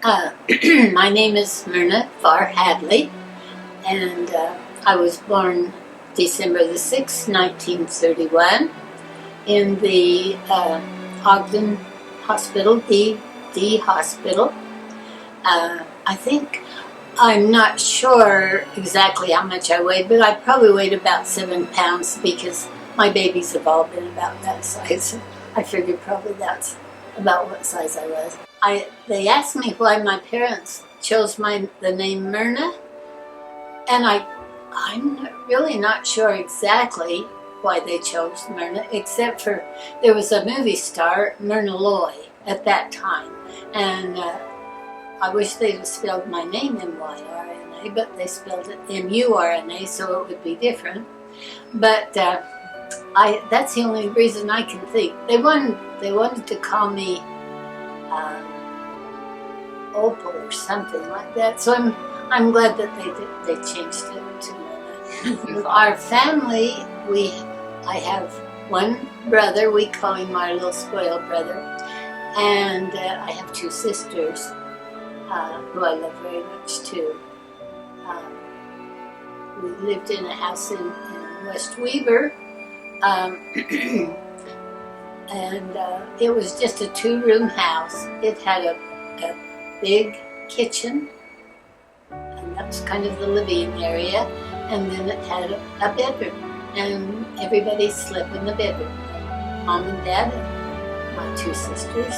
My name is Murna Hadley, and I was born December the 6th, 1931, in the Ogden Hospital, D Hospital. I think, I'm not sure exactly how much I weighed, but I probably weighed about 7 pounds because my babies have all been about that size. I figured probably that's about what size I was. They asked me why my parents chose the name Murna, and I'm really not sure exactly why they chose Murna, except for there was a movie star, Murna Loy, at that time, and I wish they'd have spelled my name M-Y-R-N-A, but they spelled it M-U-R-N-A, so it would be different. But that's the only reason I can think. They wanted to call me Opal or something like that. So I'm glad that they changed it to Murna. Our family, I have one brother. We call him our little spoiled brother, and I have 2 sisters who I love very much too. We lived in a house in West Weaver. And it was just a 2-room house. It had a big kitchen, and that was kind of the living area, and then it had a bedroom, and everybody slept in the bedroom. Mom and Dad and my 2 sisters.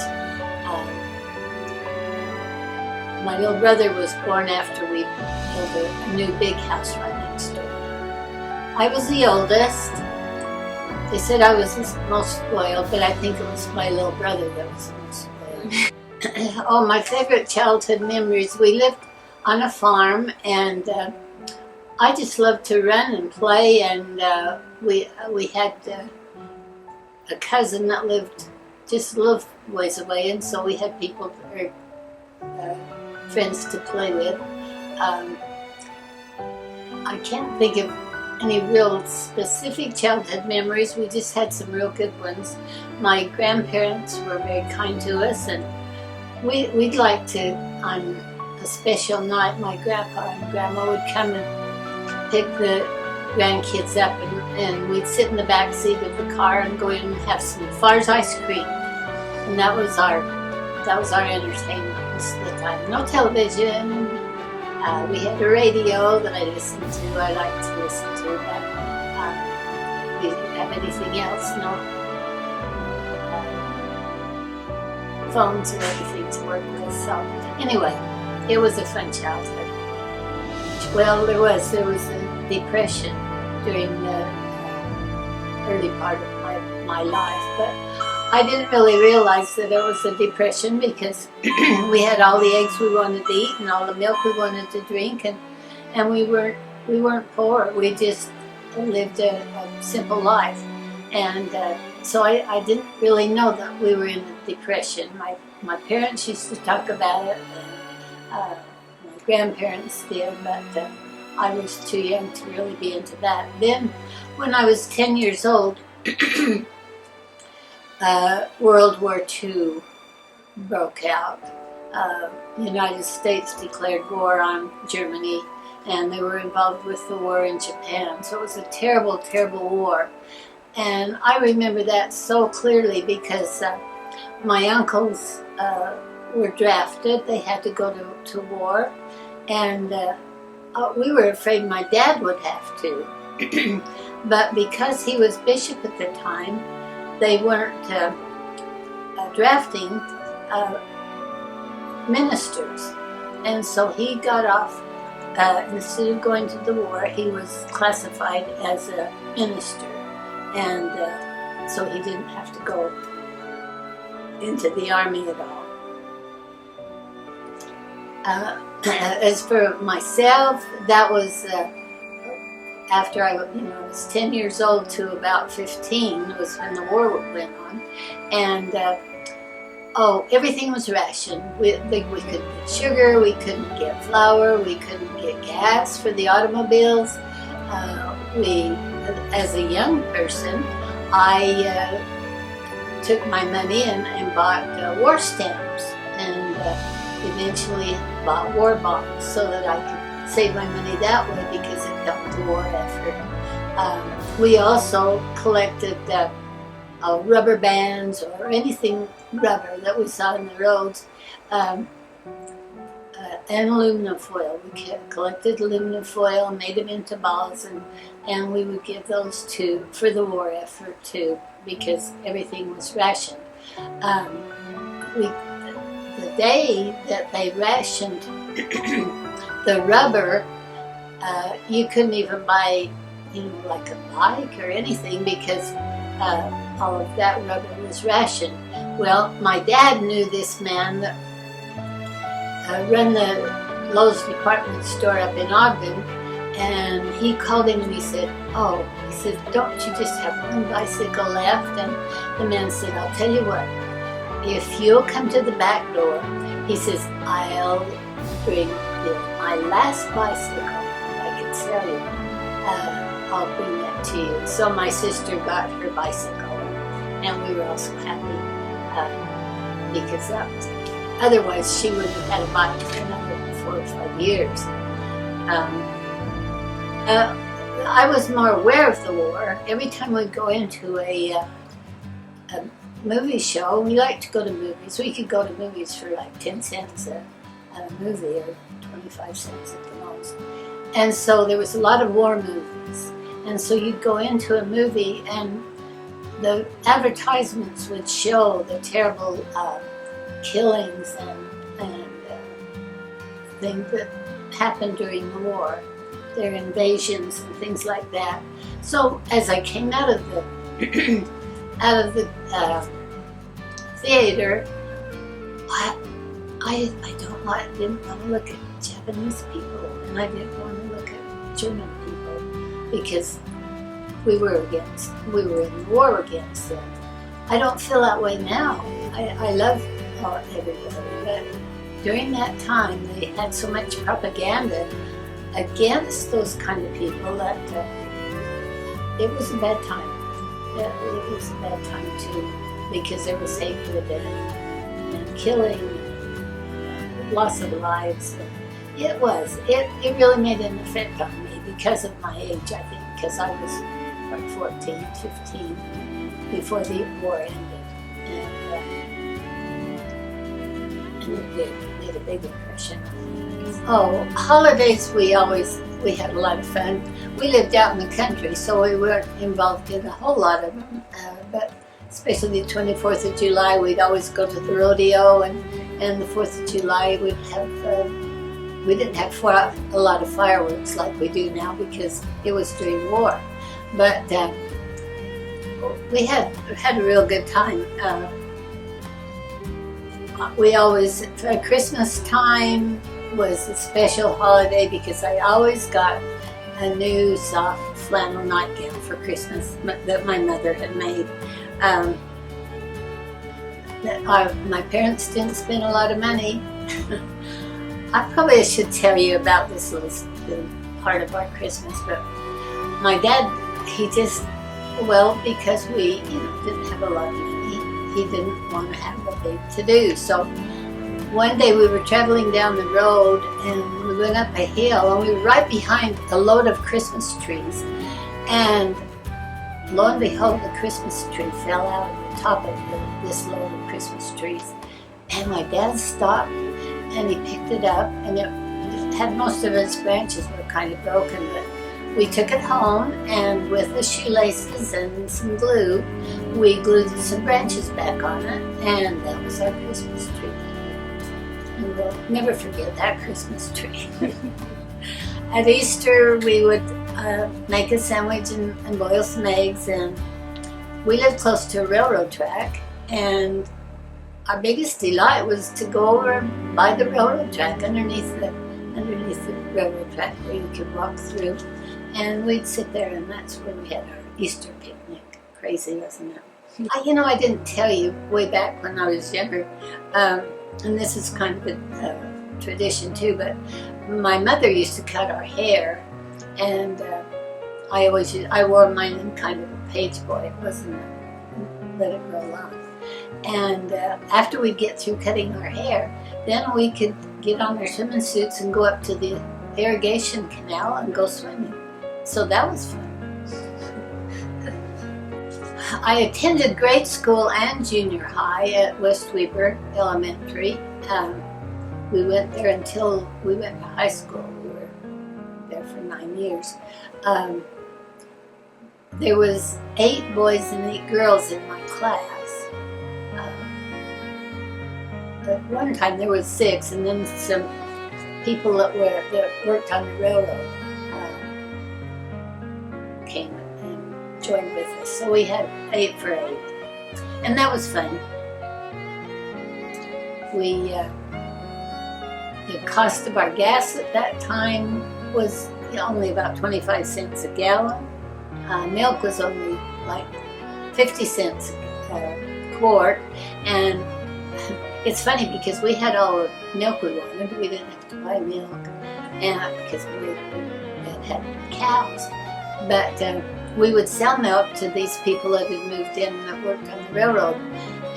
My little brother was born after we built a new big house right next door. I was the oldest. They said I was the most spoiled, but I think it was my little brother that was the most spoiled. Oh, my favorite childhood memories. We lived on a farm, and I just loved to run and play, and we had a cousin that lived just a little ways away, and so we had people, friends to play with. I can't think of any real specific childhood memories. We just had some real good ones. My grandparents were very kind to us, and we'd like to, on a special night, my grandpa and grandma would come and pick the grandkids up, and we'd sit in the back seat of the car and go in and have some Far's ice cream. And that was our entertainment most of the time. No television. We had a radio that I listened to. I liked to listen to, but we didn't have anything else. No phones or anything to work with. So anyway, it was a fun childhood. Well, there was a depression during the early part of my life, but I didn't really realize that it was a depression because we had all the eggs we wanted to eat and all the milk we wanted to drink, and we weren't poor. We just lived a simple life, and so I didn't really know that we were in a depression. My parents used to talk about it, and my grandparents did, but I was too young to really be into that. Then, when I was 10 years old, World War II broke out. The United States declared war on Germany, and they were involved with the war in Japan. So it was a terrible, terrible war. And I remember that so clearly because my uncles were drafted. They had to go to war, and we were afraid my dad would have to. But because he was bishop at the time, they weren't drafting ministers, and so he got off. Instead of going to the war, he was classified as a minister, and so he didn't have to go into the army at all. As for myself, that was after I was 10 years old to about 15 was when the war went on, and everything was rationed. We couldn't get sugar, we couldn't get flour, we couldn't get gas for the automobiles. As a young person, I took my money and bought war stamps, and eventually bought war bonds so that I could save my money that way because it helped the war effort. We also collected rubber bands or anything rubber that we saw in the roads, and aluminum foil. We collected aluminum foil, made them into balls, and we would give those for the war effort too, because everything was rationed. The day that they rationed the rubber, you couldn't even buy, like a bike or anything because all of that rubber was rationed. Well, my dad knew this man that run the Lowe's department store up in Ogden, and he called him and he said, don't you just have one bicycle left? And the man said, I'll tell you what, if you'll come to the back door, he says, I'll bring my last bicycle I can sell you. I'll bring that to you. So my sister got her bicycle, and we were also happy because otherwise she would have had a bike for another 4 or 5 years. I was more aware of the war. Every time we'd go into a movie show, we liked to go to movies. We could go to movies for like 10 cents a movie, or 25 cents at the most. And so there was a lot of war movies. And so you'd go into a movie and the advertisements would show the terrible killings and things that happened during the war, their invasions and things like that. So as I came out of the theater, I didn't want to look at Japanese people, and I didn't want to look at German people because we were in war against them. I don't feel that way now. I love everybody, but during that time they had so much propaganda against those kind of people that it was a bad time. It was a bad time too, because there was hatred and killing, loss of lives. It really made an effect on me because of my age, I think, because I was like 14, 15 before the war ended, and it made a big impression. Oh, holidays, we had a lot of fun. We lived out in the country, so we weren't involved in a whole lot of them, but especially the 24th of July, we'd always go to the rodeo, and the 4th of July we'd have, we didn't have a lot of fireworks like we do now because it was during war, but we had a real good time. We always, Christmas time was a special holiday because I always got a new soft flannel nightgown for Christmas that my mother had made. My parents didn't spend a lot of money. I probably should tell you about this little part of our Christmas, but my dad, because we didn't have a lot of money, he didn't want to have a big to-do. So one day we were traveling down the road and we went up a hill and we were right behind a load of Christmas trees. And lo and behold, the Christmas tree fell out of the top of this load of Christmas trees. And my dad stopped and he picked it up, and it had most of its branches were kind of broken, but we took it home, and with the shoelaces and some glue, we glued some branches back on it, and that was our Christmas tree. And we'll never forget that Christmas tree. At Easter, we would make a sandwich and boil some eggs, and we lived close to a railroad track, and our biggest delight was to go over by the railroad track, underneath the railroad track where you could walk through, and we'd sit there, and that's where we had our Easter picnic. Crazy, wasn't it? I didn't tell you way back when I was younger, and this is kind of a tradition too, but my mother used to cut our hair, and I wore mine in kind of a page boy. It wasn't let it grow long. And after we'd get through cutting our hair, then we could get on our swimming suits and go up to the irrigation canal and go swimming. So that was fun. I attended grade school and junior high at West Weber Elementary. We went there until we went to high school. We were there for 9 years. There was 8 boys and 8 girls in my class. At one time there was 6, and then some people that worked on the railroad came and joined with us. So we had 8 for 8, and that was fun. The cost of our gas at that time was only about 25 cents a gallon. Milk was only like 50 cents a quart, and it's funny because we had all the milk we wanted. We didn't have to buy milk, and because we had cows. But we would sell milk to these people that had moved in that worked on the railroad,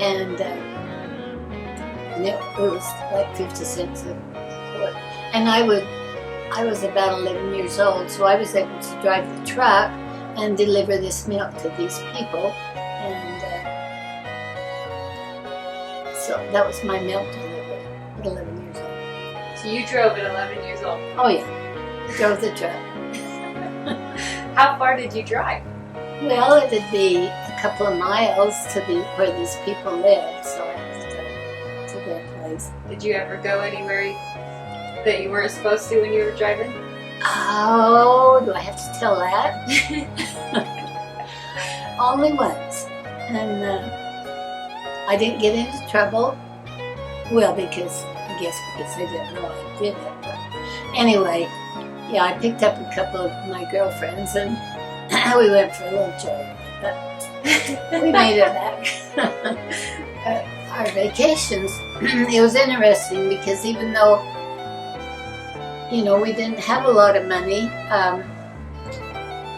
and it was like 50 cents a quart. And I was about 11 years old, so I was able to drive the truck and deliver this milk to these people, and so that was my milk delivery at 11 years old. So you drove at 11 years old? Oh yeah, I drove the truck. How far did you drive? Well, it would be a couple of miles to where these people lived, so I had to go to their place. Did you ever go anywhere that you weren't supposed to when you were driving? Oh, do I have to tell that? Only once. And I didn't get into trouble. Well, I guess because they didn't know I did it. But anyway, yeah, I picked up a couple of my girlfriends and we went for a little joyride. But we made it back. Our vacations, it was interesting because even though we didn't have a lot of money.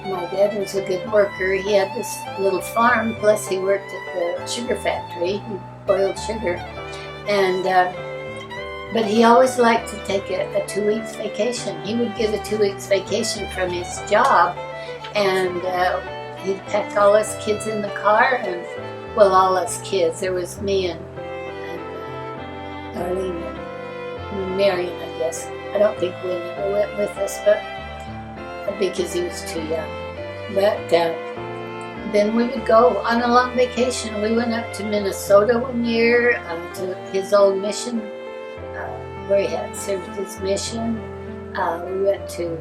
My dad was a good worker. He had this little farm, plus he worked at the sugar factory. He boiled sugar. And but he always liked to take a 2 weeks vacation. He would get a 2 weeks vacation from his job, and he'd pack all us kids in the car, and all us kids. There was me and Arlene and Marion, I guess. I don't think Willie ever went with us, but because he was too young. But then we would go on a long vacation. We went up to Minnesota one year to his old mission, where he had served his mission. We went to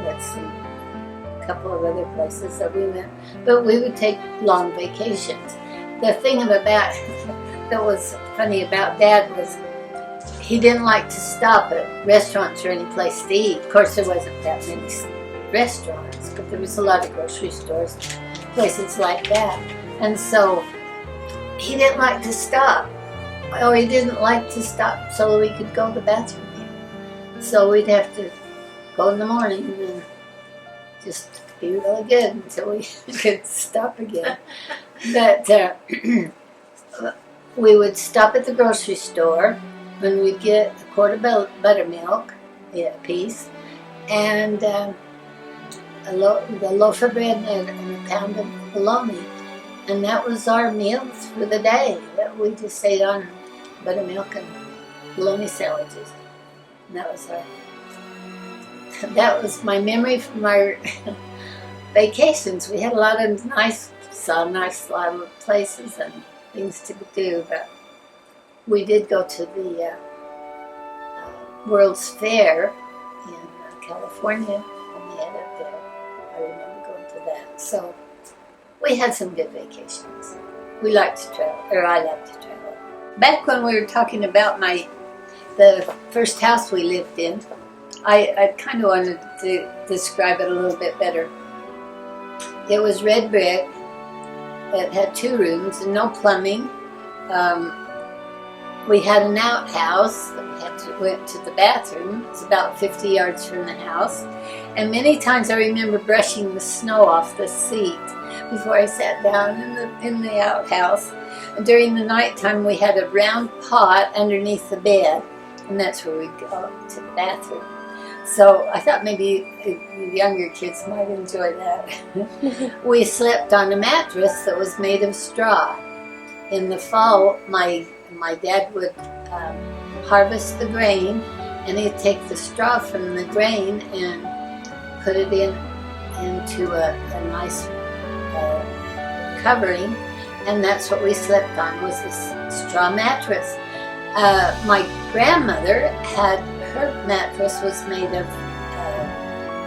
let's see, a couple of other places that we went. But we would take long vacations. The thing that was funny about Dad was he didn't like to stop at restaurants or any place to eat. Of course, there wasn't that many restaurants, but there was a lot of grocery stores, places like that. And so he didn't like to stop. Or he didn't like to stop so we could go to the bathroom. So we'd have to go in the morning and then just be really good until we could stop again. But we would stop at the grocery store and we'd get a quart of buttermilk, a piece, and the loaf of bread and a pound of bologna. And that was our meals for the day. We just ate on buttermilk and bologna sandwiches. And that was my memory from our vacations. We had a lot of nice lot of places and things to do, but we did go to the World's Fair in California, and we had it there. I remember going to that. So we had some good vacations. We liked to travel, or I liked to travel. Back when we were talking about the first house we lived in, I kind of wanted to describe it a little bit better. It was red brick. It had 2 rooms and no plumbing. We had an outhouse. Went to the bathroom. It's about 50 yards from the house. And many times I remember brushing the snow off the seat before I sat down in the outhouse. during the nighttime we had a round pot underneath the bed, and that's where we'd go to the bathroom. So I thought maybe younger kids might enjoy that. We slept on a mattress that was made of straw. In the fall, my dad would harvest the grain, and he'd take the straw from the grain and put it into a nice covering, and that's what we slept on, was this straw mattress. My grandmother had, her mattress was made of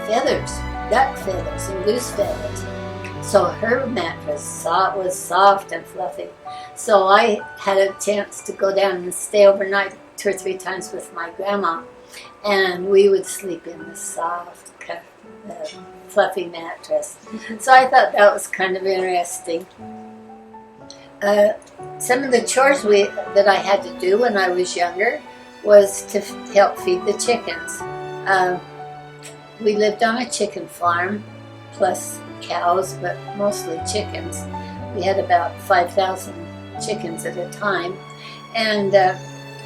feathers, duck feathers and goose feathers. So her mattress was soft and fluffy. So I had a chance to go down and stay overnight 2 or 3 times with my grandma, and we would sleep in the soft, fluffy mattress. So I thought that was kind of interesting. Some of the chores that I had to do when I was younger was to help feed the chickens. We lived on a chicken farm, plus cows, but mostly chickens. We had about 5,000 chickens at a time, and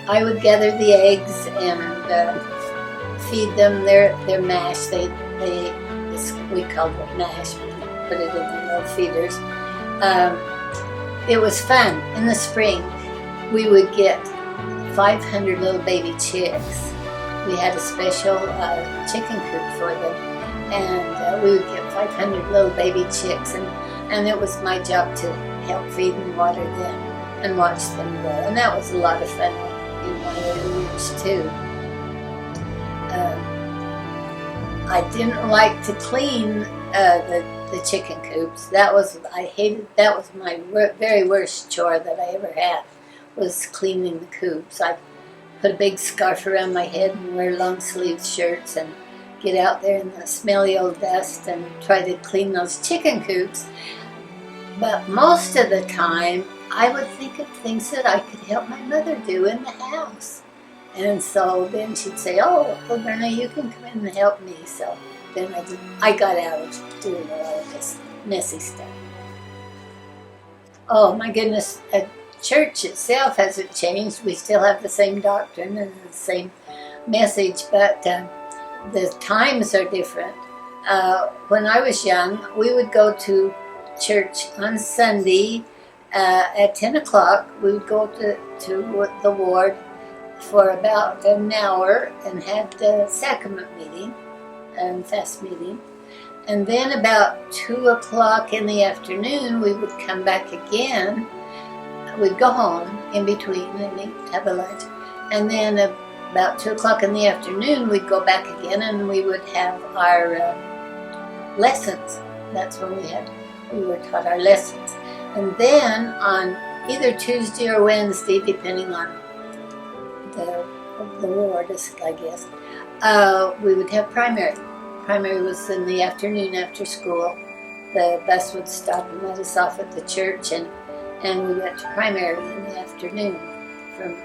I would gather the eggs and feed them their mash. We called it mash. We put it in their little feeders. It was fun. In the spring, we would get 500 little baby chicks. We had a special chicken coop for them, and we would get 500 little baby chicks, and it was my job to help feed and water them and watch them grow. And that was a lot of fun in my early years too. I didn't like to clean the chicken coops. I hated. That was my very worst chore that I ever had, was cleaning the coops. I'd put a big scarf around my head and wear long sleeved shirts and get out there in the smelly old dust and try to clean those chicken coops. But most of the time, I would think of things that I could help my mother do in the house. And so then she'd say, "Oh, well, Murna, you can come in and help me." So then I got out of doing a lot of this messy stuff. Oh my goodness, church itself hasn't changed. We still have the same doctrine and the same message, but the times are different. When I was young, we would go to church on Sunday at 10 o'clock. We would go to the ward for about an hour and had the sacrament meeting and fast meeting. And then about 2 o'clock in the afternoon, we would come back again. We'd go home in between and have a lunch. And then about 2 o'clock in the afternoon, we'd go back again and we would have our lessons. That's when we were taught our lessons. And then on either Tuesday or Wednesday, depending on the ward, I guess, we would have primary. Primary was in the afternoon after school. The bus would stop and let us off at the church, and we went to primary in the afternoon from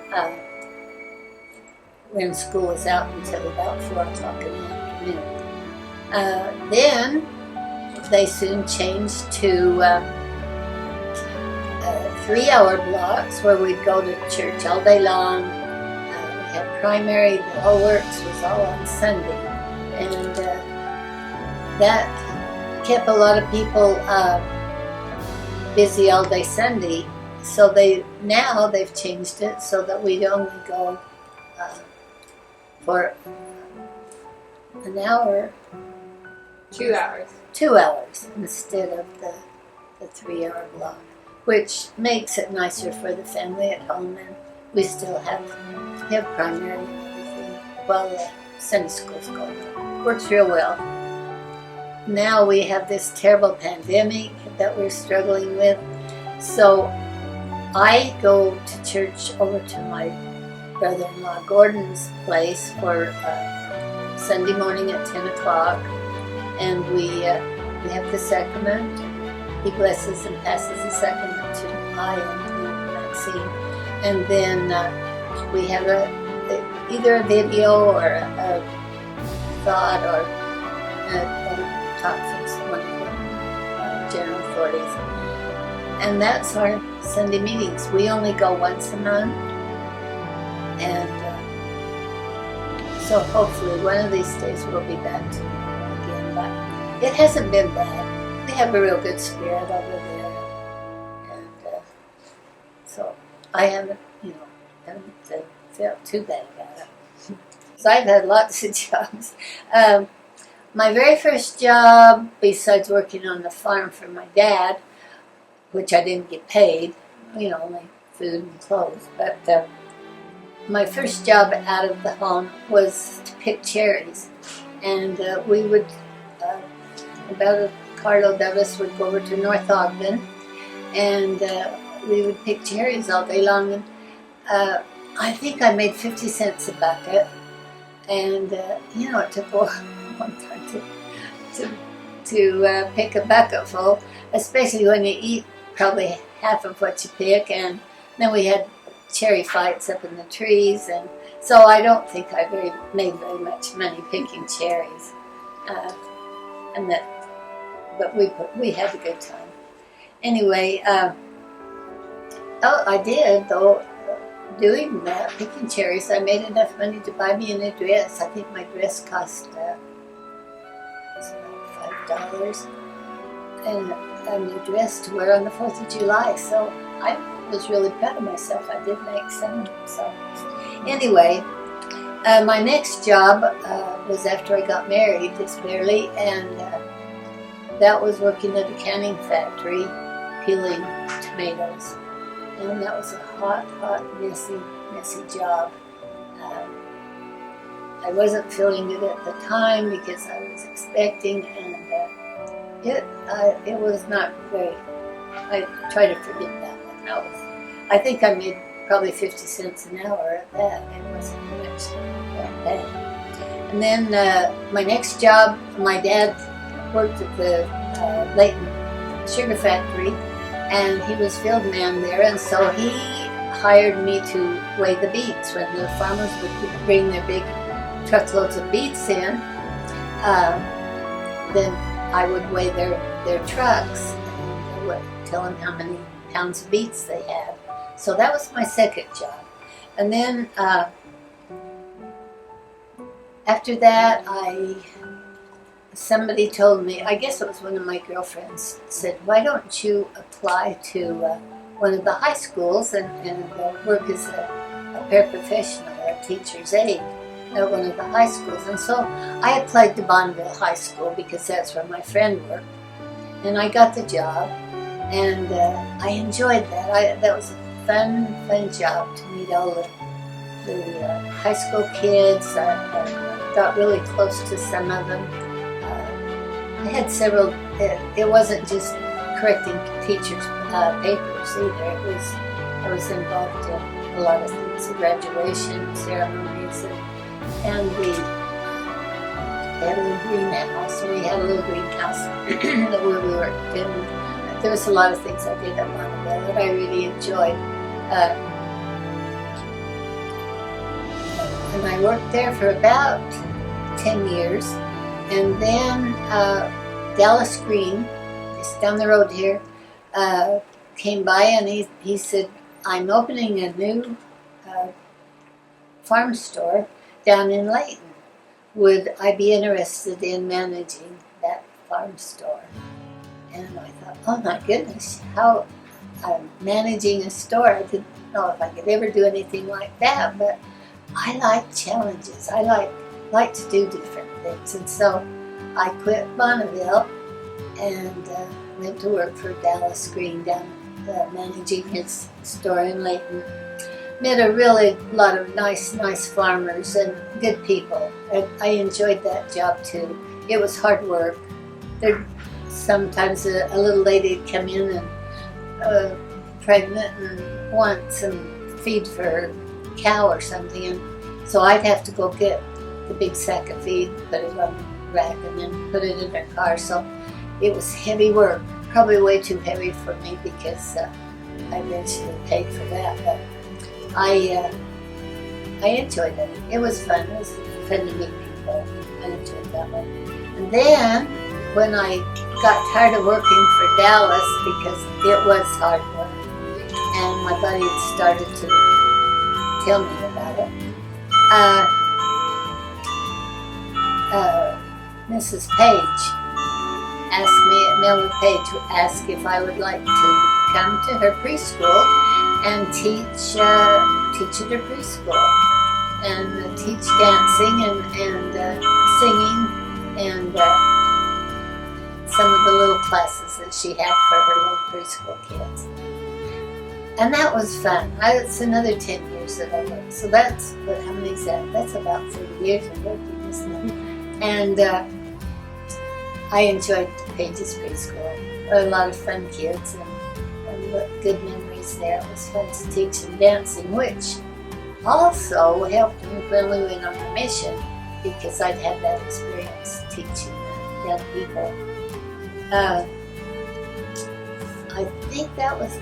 when school was out until about 4 o'clock in the afternoon. Then they soon changed to 3-hour blocks where we'd go to church all day long. We had primary, the whole works was all on Sunday, and that kept a lot of people busy all day Sunday. So now they've changed it so that we only go for an hour. 2 hours. 2 hours instead of the 3-hour block, which makes it nicer for the family at home, and we still have primary and everything while the Sunday school's going on. Works real well. Now we have this terrible pandemic that we're struggling with, so I go to church over to my brother-in-law Gordon's place for Sunday morning at 10 o'clock, and we have the sacrament. He blesses and passes the sacrament to I and Maxine, and then we have either a video or a thought or a talk from one of the general authorities. And that's our Sunday meetings. We only go once a month, and so hopefully one of these days we'll be back to normal again. But it hasn't been bad. We have a real good spirit over there, and so I haven't felt too bad about it. So I've had lots of jobs. My very first job, besides working on the farm for my dad, which I didn't get paid, only food and clothes, but my first job out of the home was to pick cherries. And we would, about a carload of us would go over to North Ogden, and we would pick cherries all day long. And I think I made 50 cents a bucket. And, it took a long time to pick a bucket full, especially when you eat probably half of what you pick. And then we had cherry fights up in the trees, and so I don't think I made very much money picking cherries. But we had a good time. Anyway, I did though. Doing that, picking cherries, I made enough money to buy me a new dress. I think my dress cost about $5, and a new dress to wear on the 4th of July. So I was really proud of myself. I did make some. So anyway, my next job was after I got married, just barely, and that was working at a canning factory, peeling tomatoes. And that was a hot, messy job. I wasn't feeling it at the time because I was expecting, and it was not very. I try to forget that one. I think I made probably 50 cents an hour at that. It wasn't much that bad. And then my next job, my dad worked at the Layton sugar factory, and he was field man there, and so he hired me to weigh the beets. When the farmers would bring their big truckloads of beets in, then I would weigh their trucks, and I would tell them how many pounds of beets they had. So that was my second job. And then after that, somebody told me, I guess it was one of my girlfriends, said, why don't you apply to one of the high schools and work as a paraprofessional or a teacher's aide at one of the high schools. And so I applied to Bonneville High School because that's where my friend worked. And I got the job, and I enjoyed that. That was a fun job to meet all the high school kids. I got really close to some of them. I had several. It wasn't just correcting teachers' papers either. I was involved in a lot of things, the graduation ceremonies, and we had a little greenhouse. So we had a little greenhouse where we worked, and there was a lot of things I did at Bonneville that I really enjoyed. And I worked there for about 10 years. And then Dallas Green, just down the road here, came by, and he said, I'm opening a new farm store down in Layton. Would I be interested in managing that farm store? And I thought, oh my goodness, how managing a store. I didn't know if I could ever do anything like that, but I like challenges. I like to do different things. And so I quit Bonneville and went to work for Dallas Green down managing his store in Layton. Met a really lot of nice farmers and good people. And I enjoyed that job too. It was hard work. There sometimes a little lady would come in and pregnant and want some feed for her cow or something, and so I'd have to go get the big sack of feed, put it on the rack, and then put it in her car. So it was heavy work, probably way too heavy for me because I eventually paid for that. But I enjoyed it. It was fun. It was fun to meet people. I enjoyed that one. And then when I got tired of working for Dallas because it was hard work. And my buddy had started to tell me about it. Mrs. Page asked me, Mildred Page asked if I would like to come to her preschool and teach at her preschool and teach dancing and singing and some of the little classes that she had for her little preschool kids. And that was fun. It's another 10 years that I worked. So that's, how many is that? That's about 30 years of working, isn't it? And I enjoyed Page's preschool. A lot of fun kids and good memories there. It was fun to teach them dancing, which also helped me when we went on the mission because I'd had that experience teaching young people. I think that was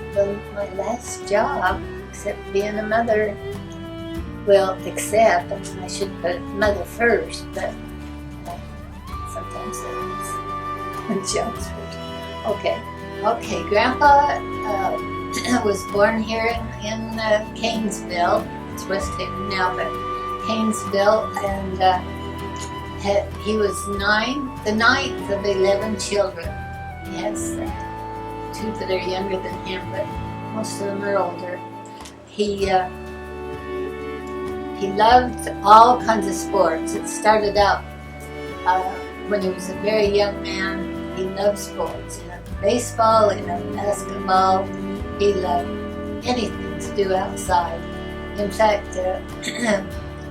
my last job, except being a mother. Well, except, I should put mother first, but sometimes that is jobs first. Okay, Grandpa was born here in Canesville. It's West Haven now, but Canesville, and he was the ninth of 11 children. He has 2 that are younger than him, but most of them are older. He loved all kinds of sports. It started out when he was a very young man. He loved sports. He loved baseball, he loved basketball, he loved anything to do outside. In fact,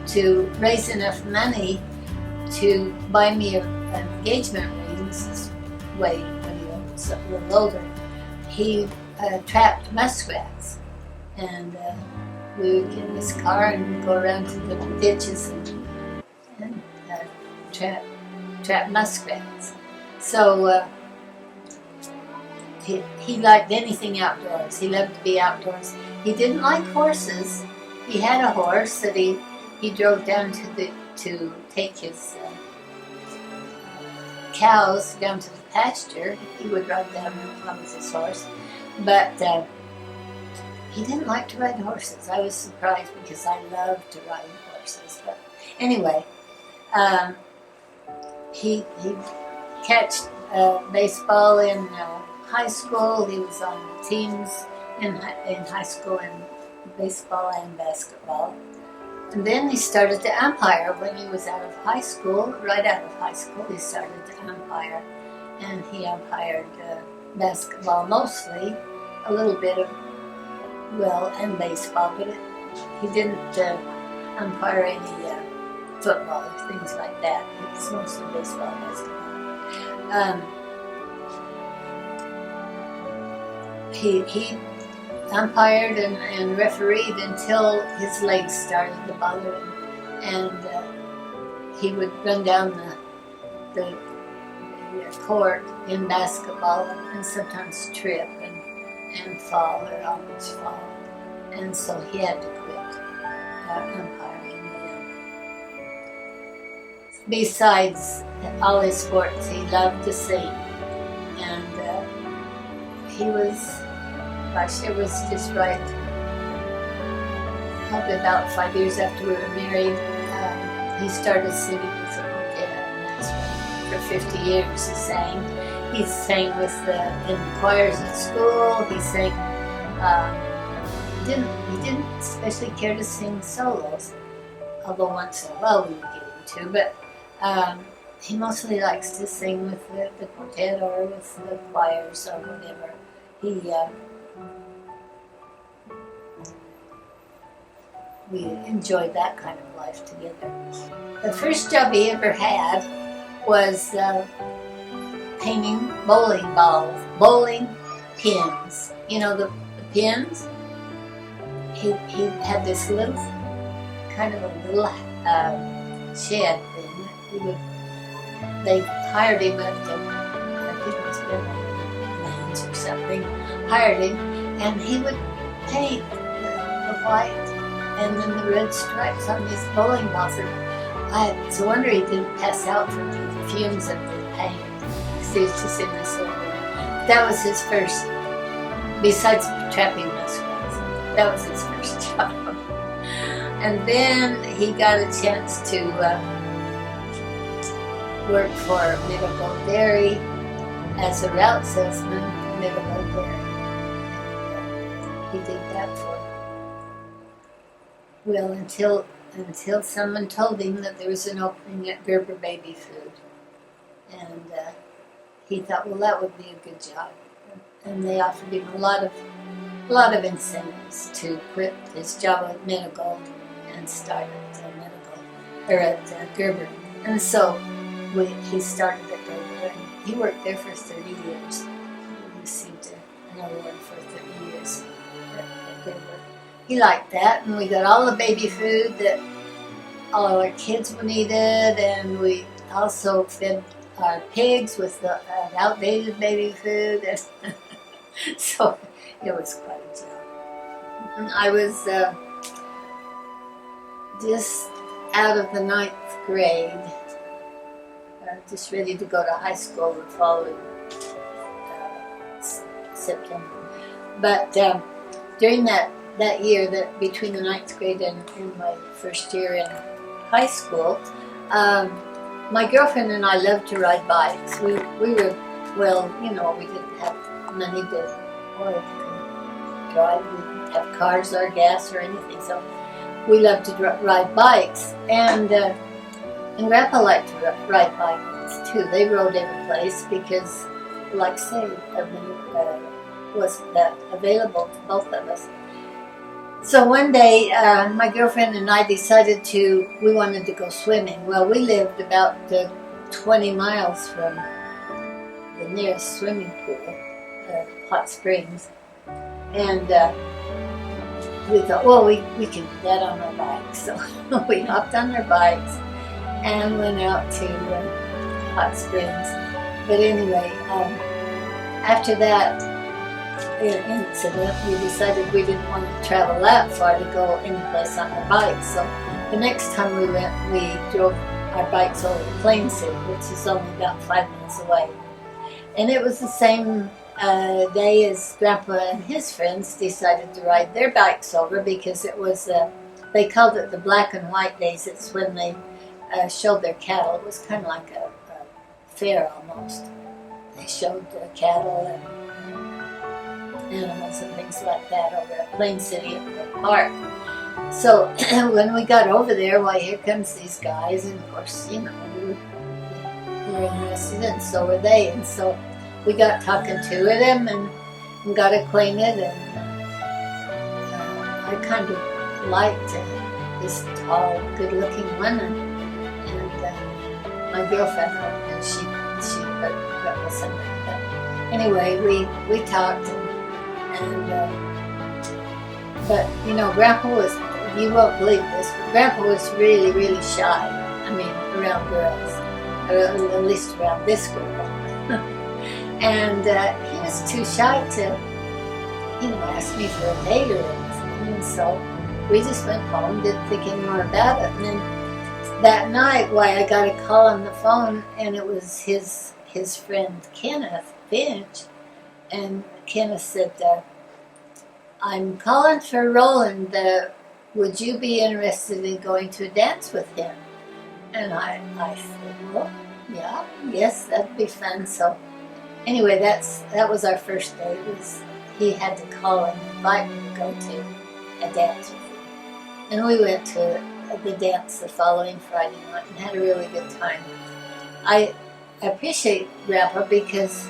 to raise enough money to buy me an engagement ring, this is way when he was a little older, he trapped muskrats. And we would get in his car and go around to the ditches and trap muskrats. So he liked anything outdoors. He loved to be outdoors. He didn't like horses. He had a horse that he drove down to take his cows down to the pasture. He would ride down on his horse, but he didn't like to ride horses. I was surprised because I loved to ride horses. But anyway, he catched baseball in high school. He was on the teams in high school in baseball and basketball. And then he started to umpire when he was out of high school. Right out of high school, he started to umpire. And he umpired basketball mostly, a little bit of, and baseball, but he didn't umpire any football or things like that. It was mostly baseball and basketball. He umpired and refereed until his legs started to bother him, and he would run down the court in basketball and sometimes trip and fall or almost fall, and so he had to quit umpiring. Besides all his sports, he loved to sing, and he was, it was just right, probably about 5 years after we were married, he started singing with a quartet, and that's when, for 50 years he sang. He sang in choirs at school. He sang, he didn't especially care to sing solos, although once in a while we would get into, but he mostly likes to sing with the quartet or with the choirs or whatever. We enjoyed that kind of life together. The first job he ever had was painting bowling pins. You know, the pins? He had this little, kind of a little shed thing. They hired him at I think it was Lands or something, hired him, and he would paint the white and then the red stripes on these bowling balls. It's a wonder he didn't pass out from the fumes of the paint, because stitches in the silver. That was his first, besides trapping muskrats, that was his first job. And then he got a chance to work for Medical Dairy as a route salesman for Medical Dairy. He did that for, well, until someone told him that there was an opening at Gerber Baby Food. And he thought, well, that would be a good job. And they offered him a lot of incentives to quit his job at Medical and start at Gerber. And so he started at Gerber, and he worked there for 30 years. He received an award for 30 years at Gerber. He liked that, and we got all the baby food that all our kids needed, and we also fed our pigs with the outdated baby food. So it was quite a job. I was just out of the 9th grade, just ready to go to high school the following September. But during that year, that between the 9th grade and my first year in high school, my girlfriend and I loved to ride bikes. We were, well, you know, we didn't have money to drive. We didn't have cars or gas or anything, so we loved to ride bikes. And Grandpa liked to ride bikes too. They rode every place because, like I say, wasn't that available to both of us. So one day, my girlfriend and I decided we wanted to go swimming. Well, we lived about 20 miles from the nearest swimming pool, Hot Springs. And we thought, well, we can do that on our bikes. So we hopped on our bikes and went out to Hot Springs. But anyway, after that incident, we decided we didn't want to travel that far to go anyplace on our bikes. So the next time we went, we drove our bikes over to Plain City, which is only about 5 minutes away. And it was the same day as Grandpa and his friends decided to ride their bikes over, because it was, they called it the black and white days. It's when they showed their cattle. It was kind of like a fair almost. They showed cattle and animals and things like that over at Plain City at the park. So when we got over there, why, here comes these guys, and of course, you know, we were interested, and so were they. And so we got talking to them and got acquainted, and I kind of liked this tall, good-looking woman, and my girlfriend, and she got with somebody. But anyway, we talked. But you know, Grandpa was, you won't believe this, but Grandpa was really, really shy. I mean, around girls, or at least around this girl. And he was too shy to, you know, ask me for a date or anything. And so we just went home, didn't think any more about it. And then that night, why, I got a call on the phone, and it was his friend Kenneth Finch. And Kenneth said, I'm calling for Roland. Would you be interested in going to a dance with him? And I said, well, yeah, yes, that'd be fun. So anyway, that was our first date. He had to call and invite me to go to a dance with him. And we went to the dance the following Friday night and had a really good time. I appreciate Grandpa because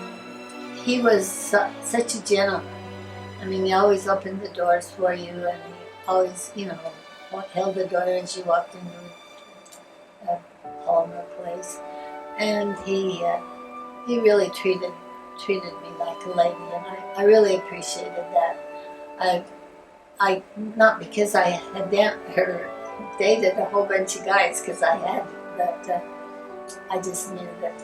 he was such a gentleman. I mean, he always opened the doors for you, and he always, you know, held the door as you walked into a Palmer place. And he really treated me like a lady, and I really appreciated that. I not because I had dated a whole bunch of guys, because I had, but I just knew that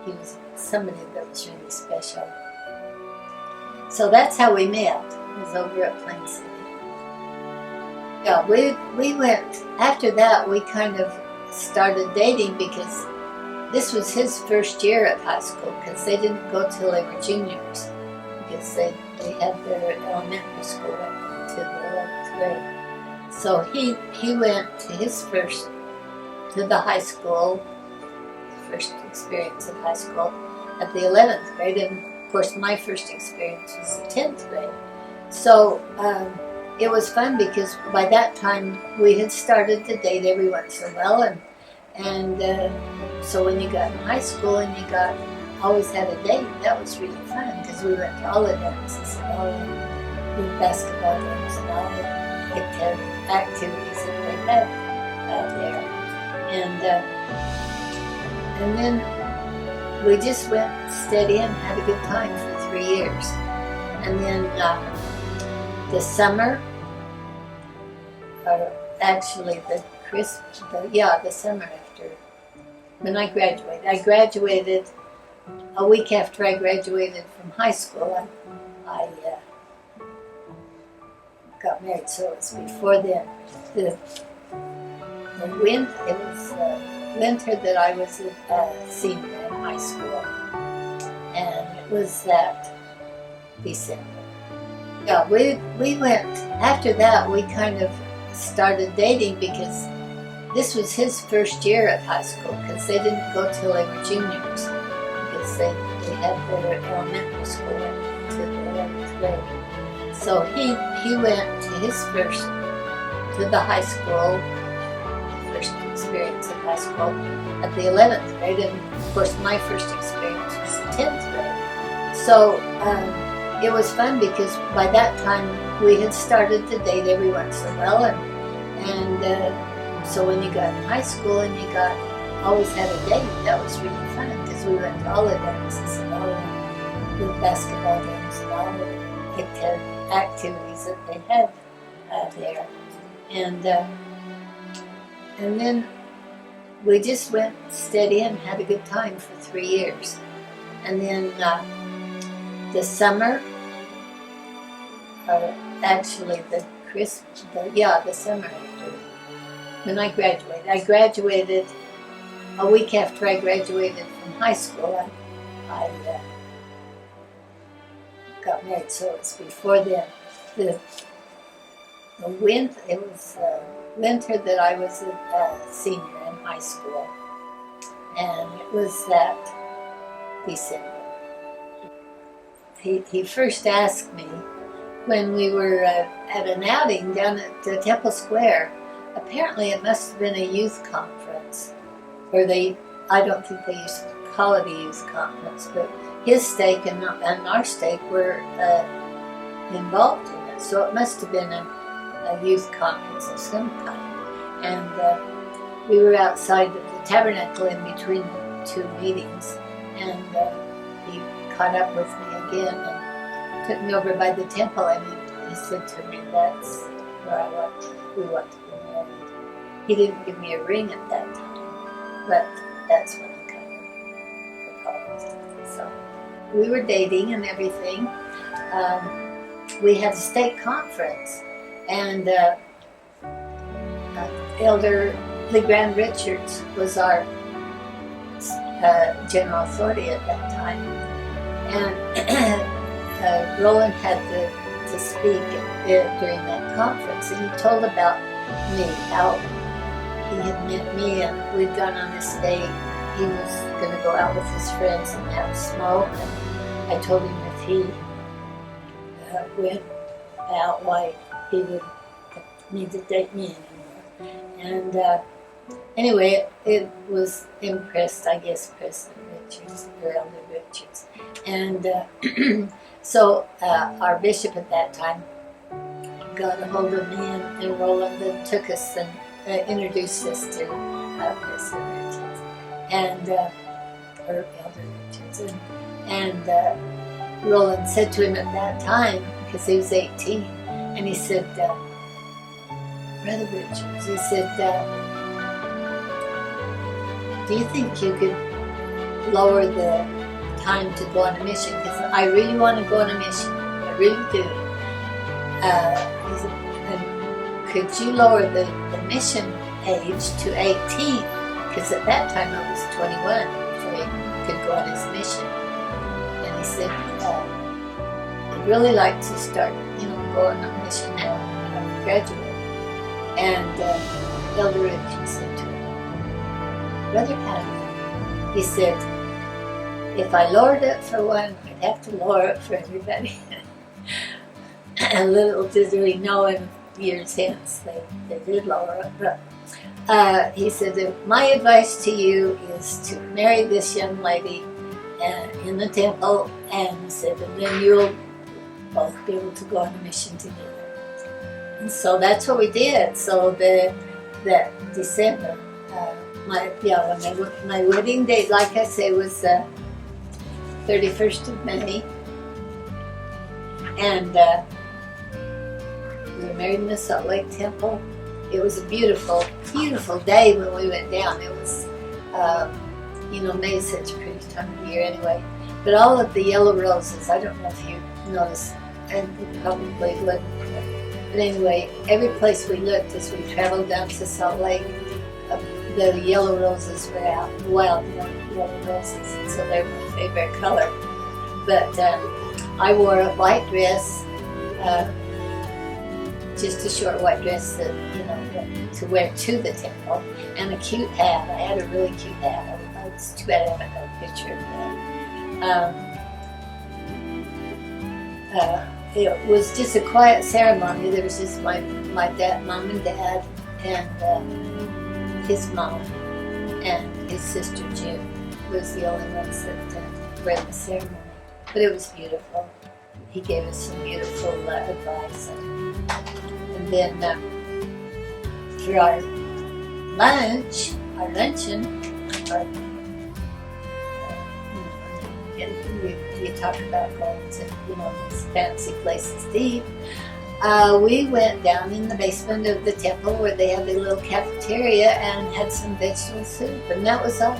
he was somebody that was really special. So that's how we met. It was over at Plain City. Yeah, we went, after that we kind of started dating because this was his first year at high school because they didn't go till they were juniors because they had their elementary school up to the 11th grade. So he went to to the high school, first experience of high school at the 11th grade, and of course my first experience was the 10th grade. So it was fun because by that time we had started to date every once in a while, and so when you got in high school and you always had a date, that was really fun because we went to all the dances and all the basketball games and all the activities that they had out there, and then we just went steady and had a good time for 3 years, and then the summer, or actually the summer after when I graduated. I graduated a week after I graduated from high school. I got married, so it was before then. It was winter that I was a senior in high school, and it was that December. Yeah, we went, after that we kind of started dating because this was his first year at high school because they didn't go till they were juniors because they had their elementary school up to the 11th grade. So he went to the high school, first experience of high school at the 11th grade, and of course my first experience was the 10th grade. So it was fun because by that time we had started to date every once in a while, and so when you got in high school and you always had a date, that was really fun because we went to all the dances and all the basketball games and all the activities that they had there, and then we just went steady and had a good time for 3 years, and then the summer, or actually the summer after when I graduated. I graduated a week after I graduated from high school. I got married, so it was before then. It was winter that I was a senior in high school, and it was that December. He first asked me when we were at an outing down at Temple Square. Apparently it must have been a youth conference, or I don't think they used to call it a youth conference, but his stake and our stake were involved in it, so it must have been a youth conference of some kind. And we were outside of the tabernacle in between the two meetings, and he caught up with me again and took me over by the temple, and he said to me, "That's where we want to be married." He didn't give me a ring at that time, but that's when he kind of proposed. So we were dating and everything. We had a stake conference, and Elder LeGrand Richards was our general authority at that time, and Roland had to speak during that conference, and he told about me, how he had met me and we'd gone on this date. He was going to go out with his friends and have a smoke, and I told him if he went out, why he would need to date me anymore. And anyway, it was impressed, I guess, President Richards, or Elder Richards. And so our bishop at that time got a hold of me and Roland and took us and introduced us to President Richards and or Elder Richards, and Roland said to him at that time, because he was 18, and he said, "Brother Richards," he said, "do you think you could lower the time to go on a mission? Because I really want to go on a mission. I really do." He said, "And could you lower the mission age to 18?" because at that time I was 21 before he could go on his mission. And he said, I'd really like to start, going on a mission now after graduate. And Elder Richard said to him, Brother Hadley, he said, if I lowered it for one, I'd have to lower it for everybody. And little did we know in years hence they did lower it. But he said, my advice to you is to marry this young lady in the temple, and he said, and then you'll both be able to go on a mission together. And so that's what we did. So that December, my wedding date, like I say, was 31st of May, and we were married in the Salt Lake Temple. It was a beautiful, beautiful day when we went down. It was, May is such a pretty time of year anyway. But all of the yellow roses, I don't know if you noticed, and you probably wouldn't. But anyway, every place we looked as we traveled down to Salt Lake, the yellow roses were out, wild yellow roses, and so they're my favorite color. But I wore a white dress, just a short white dress that, to wear to the temple, and a cute hat. I had a really cute hat. It's too bad I haven't got a picture of that. It was just a quiet ceremony. There was just my dad, mom and dad, and his mom, and his sister June was the only ones that ran the ceremony. But it was beautiful. He gave us some beautiful advice. And then for our luncheon, you talk about going to these fancy places to eat. We went down in the basement of the temple where they had a little cafeteria and had some vegetable soup, and that was our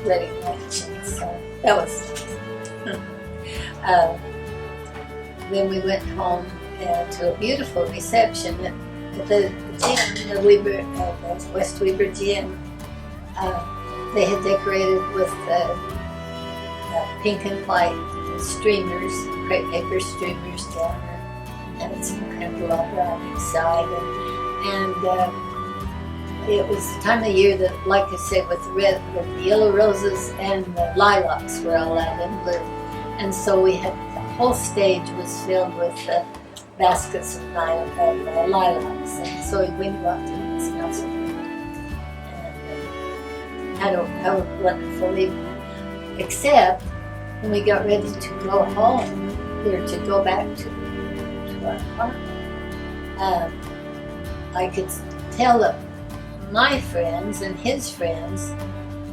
wedding luncheon. So that was then we went home to a beautiful reception at the gym, the West Weber gym. They had decorated with pink and white streamers, crepe paper streamers down there, and some candelabra on each side. And it was the time of year that, like I said, with the yellow roses and the lilacs were all out in bloom. And so we had, the whole stage was filled with baskets of lilacs. And so we walked in and smelled so good. And had a wonderful evening. Except when we got ready to go home, or to go back to our apartment, I could tell that my friends and his friends,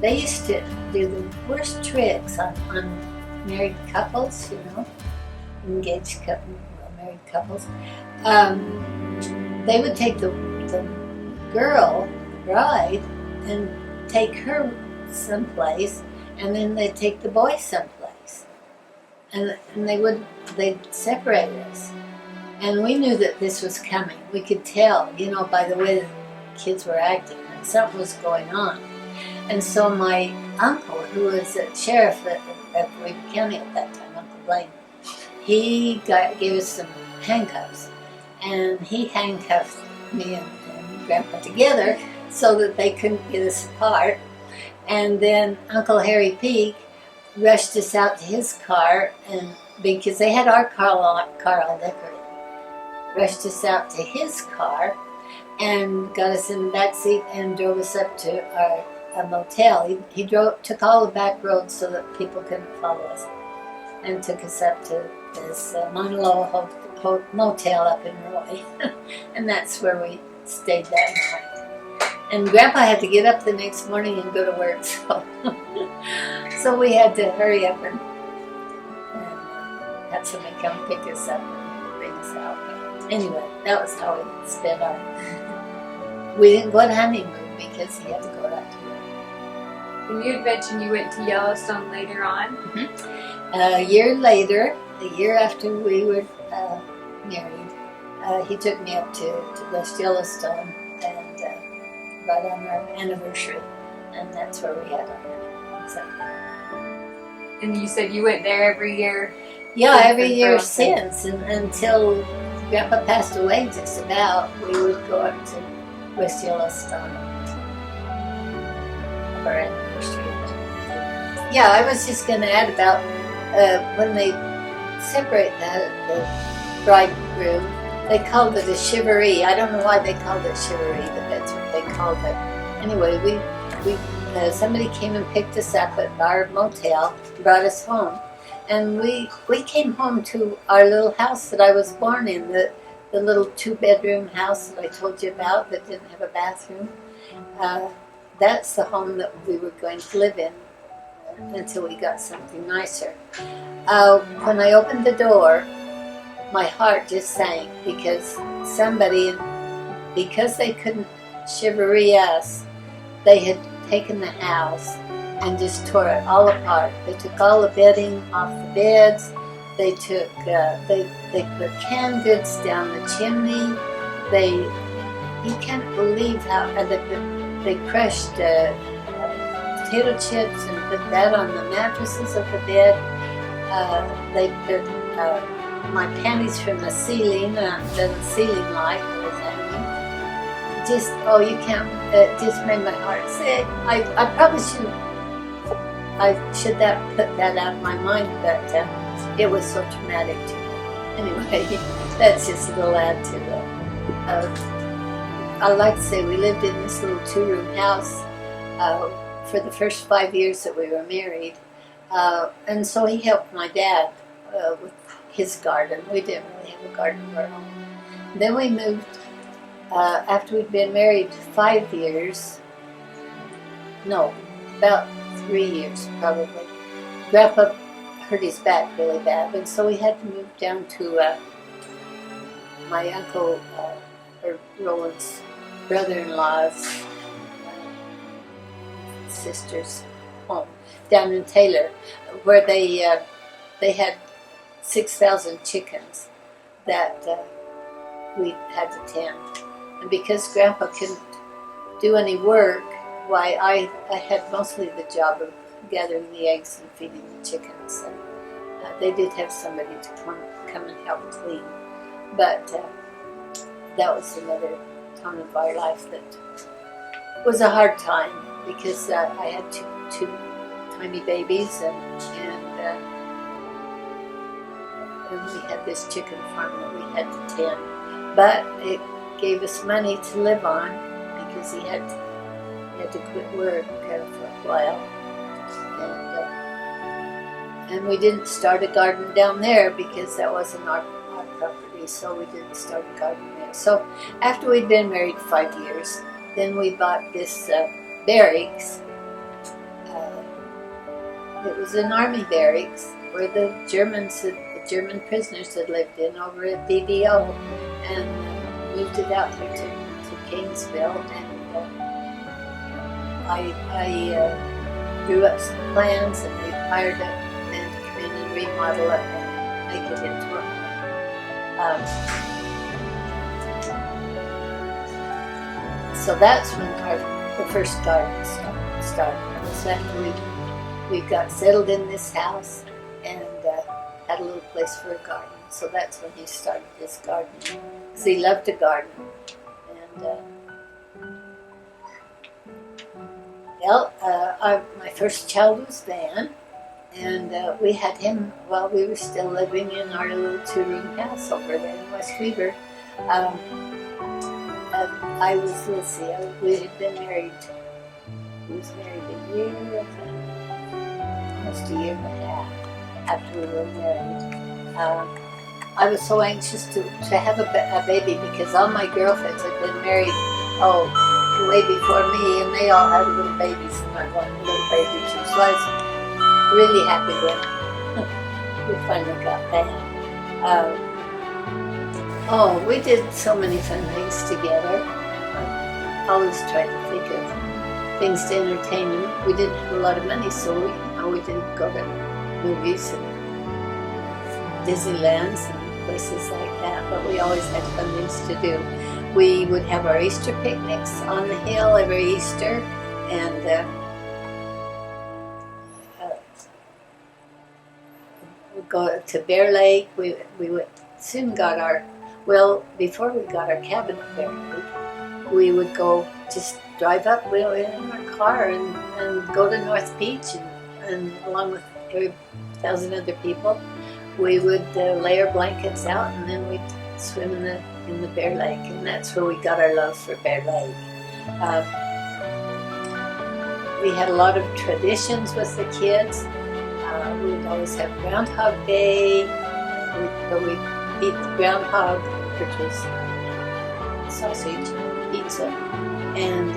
they used to do the worst tricks on married couples, engaged couple, married couples. They would take the girl, the bride, and take her someplace, and then they'd take the boy someplace. And they'd separate us. And we knew that this was coming. We could tell, by the way the kids were acting, that something was going on. And so my uncle, who was a sheriff at Weber County at that time, Uncle Blaine, he gave us some handcuffs. And he handcuffed me and Grandpa together so that they couldn't get us apart. And then Uncle Harry Peak rushed us out to his car, and because they had our car all decorated, rushed us out to his car and got us in the back seat and drove us up to a motel. He took all the back roads so that people couldn't follow us, and took us up to this Mauna Loa motel up in Roy. And that's where we stayed that night. And Grandpa had to get up the next morning and go to work, so we had to hurry up and have somebody come pick us up and bring us out. But anyway, that was how we spent our... We didn't go on honeymoon because he had to go out to work. And you had mentioned you went to Yellowstone later on. Mm-hmm. A year later, the year after we were married, he took me up to West Yellowstone, and right on our anniversary, and that's where we had our honeymoon. So. And you said you went there every year? Yeah, Since every then, year for a long time. since, and until Grandpa passed away, just about, we would go up to West Yellowstone for our anniversary. Yeah, I was just going to add about when they separate the bridegroom, they called it a shivaree. I don't know why they called it shivaree, but that's what they called it. Anyway, somebody came and picked us up at our motel, brought us home. And we came home to our little house that I was born in, the little 2-bedroom house that I told you about that didn't have a bathroom. That's the home that we were going to live in until we got something nicer. When I opened the door, my heart just sank because because they couldn't chivalry us, they had taken the house and just tore it all apart. They took all the bedding off the beds. They took they put canned goods down the chimney. You can't believe how they crushed potato chips and put that on the mattresses of the bed. They put my panties from the ceiling, the ceiling light that was hanging. Just you can't. It just made my heart sick. I probably shouldn't. I should put that out of my mind, but it was so traumatic to me. Anyway, that's just a little add to it. I like to say we lived in this little 2-room house for the first 5 years that we were married, and so he helped my dad with his garden. We didn't really have a garden of our own. Then we moved after we'd been married 5 years. No, about 3 years probably. Grandpa hurt his back really bad, and so we had to move down to my uncle or Roland's brother-in-law's sister's home down in Taylor, where they had 6,000 chickens that we had to tend. And because Grandpa couldn't do any work, why I had mostly the job of gathering the eggs and feeding the chickens. And they did have somebody to come and help clean. But that was another time of our life that was a hard time because I had two tiny babies and we had this chicken farm that we had to tend. But it gave us money to live on because he had to quit work for a while. And we didn't start a garden down there because that wasn't our property, so we didn't start a garden there. So after we'd been married 5 years, then we bought this barracks. It was an army barracks where the German prisoners had lived in over at DDO, and moved it out there to Kingsville. And I drew up some plans, and we hired a man to come in and remodel it and make it into a home. So that's when the first garden started. It was after we got settled in this house and had a little place for a garden. So that's when he started his garden, because he loved to garden. And my first child was Van, and we had him while we were still living in our little 2-room house over there in West Weaver. We had been married. We was married a year, almost a year and a half after we were married. I was so anxious to have a baby because all my girlfriends had been married way before me, and they all had little babies, and I wanted a little baby too. So I was really happy when we finally got that. We did so many fun things together. I always tried to think of things to entertain him. We didn't have a lot of money, so we didn't go to movies and Disneylands and places like that, but we always had fun things to do. We would have our Easter picnics on the hill every Easter, and we'd go to Bear Lake. We would soon got our, well, before we got our cabin at Bear Lake, we would go just drive up in our car and go to North Beach, and along with every 1,000 other people, we would lay our blankets out, and then we'd swim in the Bear Lake, and that's where we got our love for Bear Lake. We had a lot of traditions with the kids. We'd always have Groundhog Day, but we'd eat the groundhog, which was sausage, pizza, and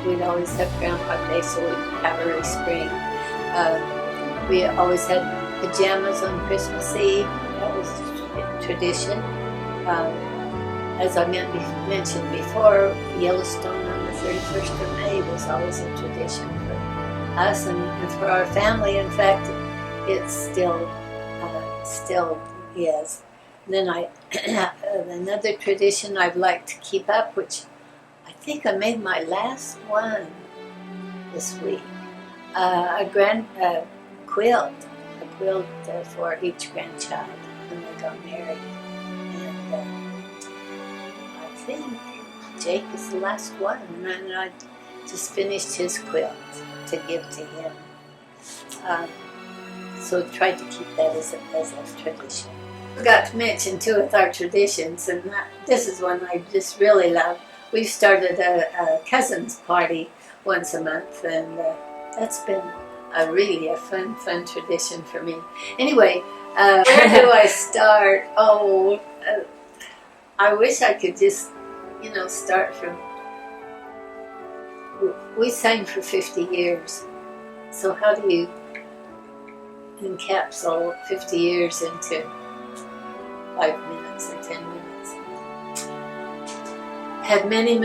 we'd always have Groundhog Day, so we'd have early spring. We always had pajamas on Christmas Eve. That was a tradition. As I mentioned before, Yellowstone on the 31st of May was always a tradition for us and for our family. In fact, it still is. Then another tradition I'd like to keep up, which I think I made my last one this week, a quilt for each grandchild when they got married. And I think Jake is the last one, and I just finished his quilt to give to him. So I tried to keep that as a tradition. I forgot to mention too with our traditions, and this is one I just really love. We've started a cousins party once a month, and that's been really a fun tradition for me. Anyway, where do I start? Oh, I wish I could just, start from. We sang for 50 years, so how do you encapsulate 50 years into 5 minutes or 10 minutes? Had many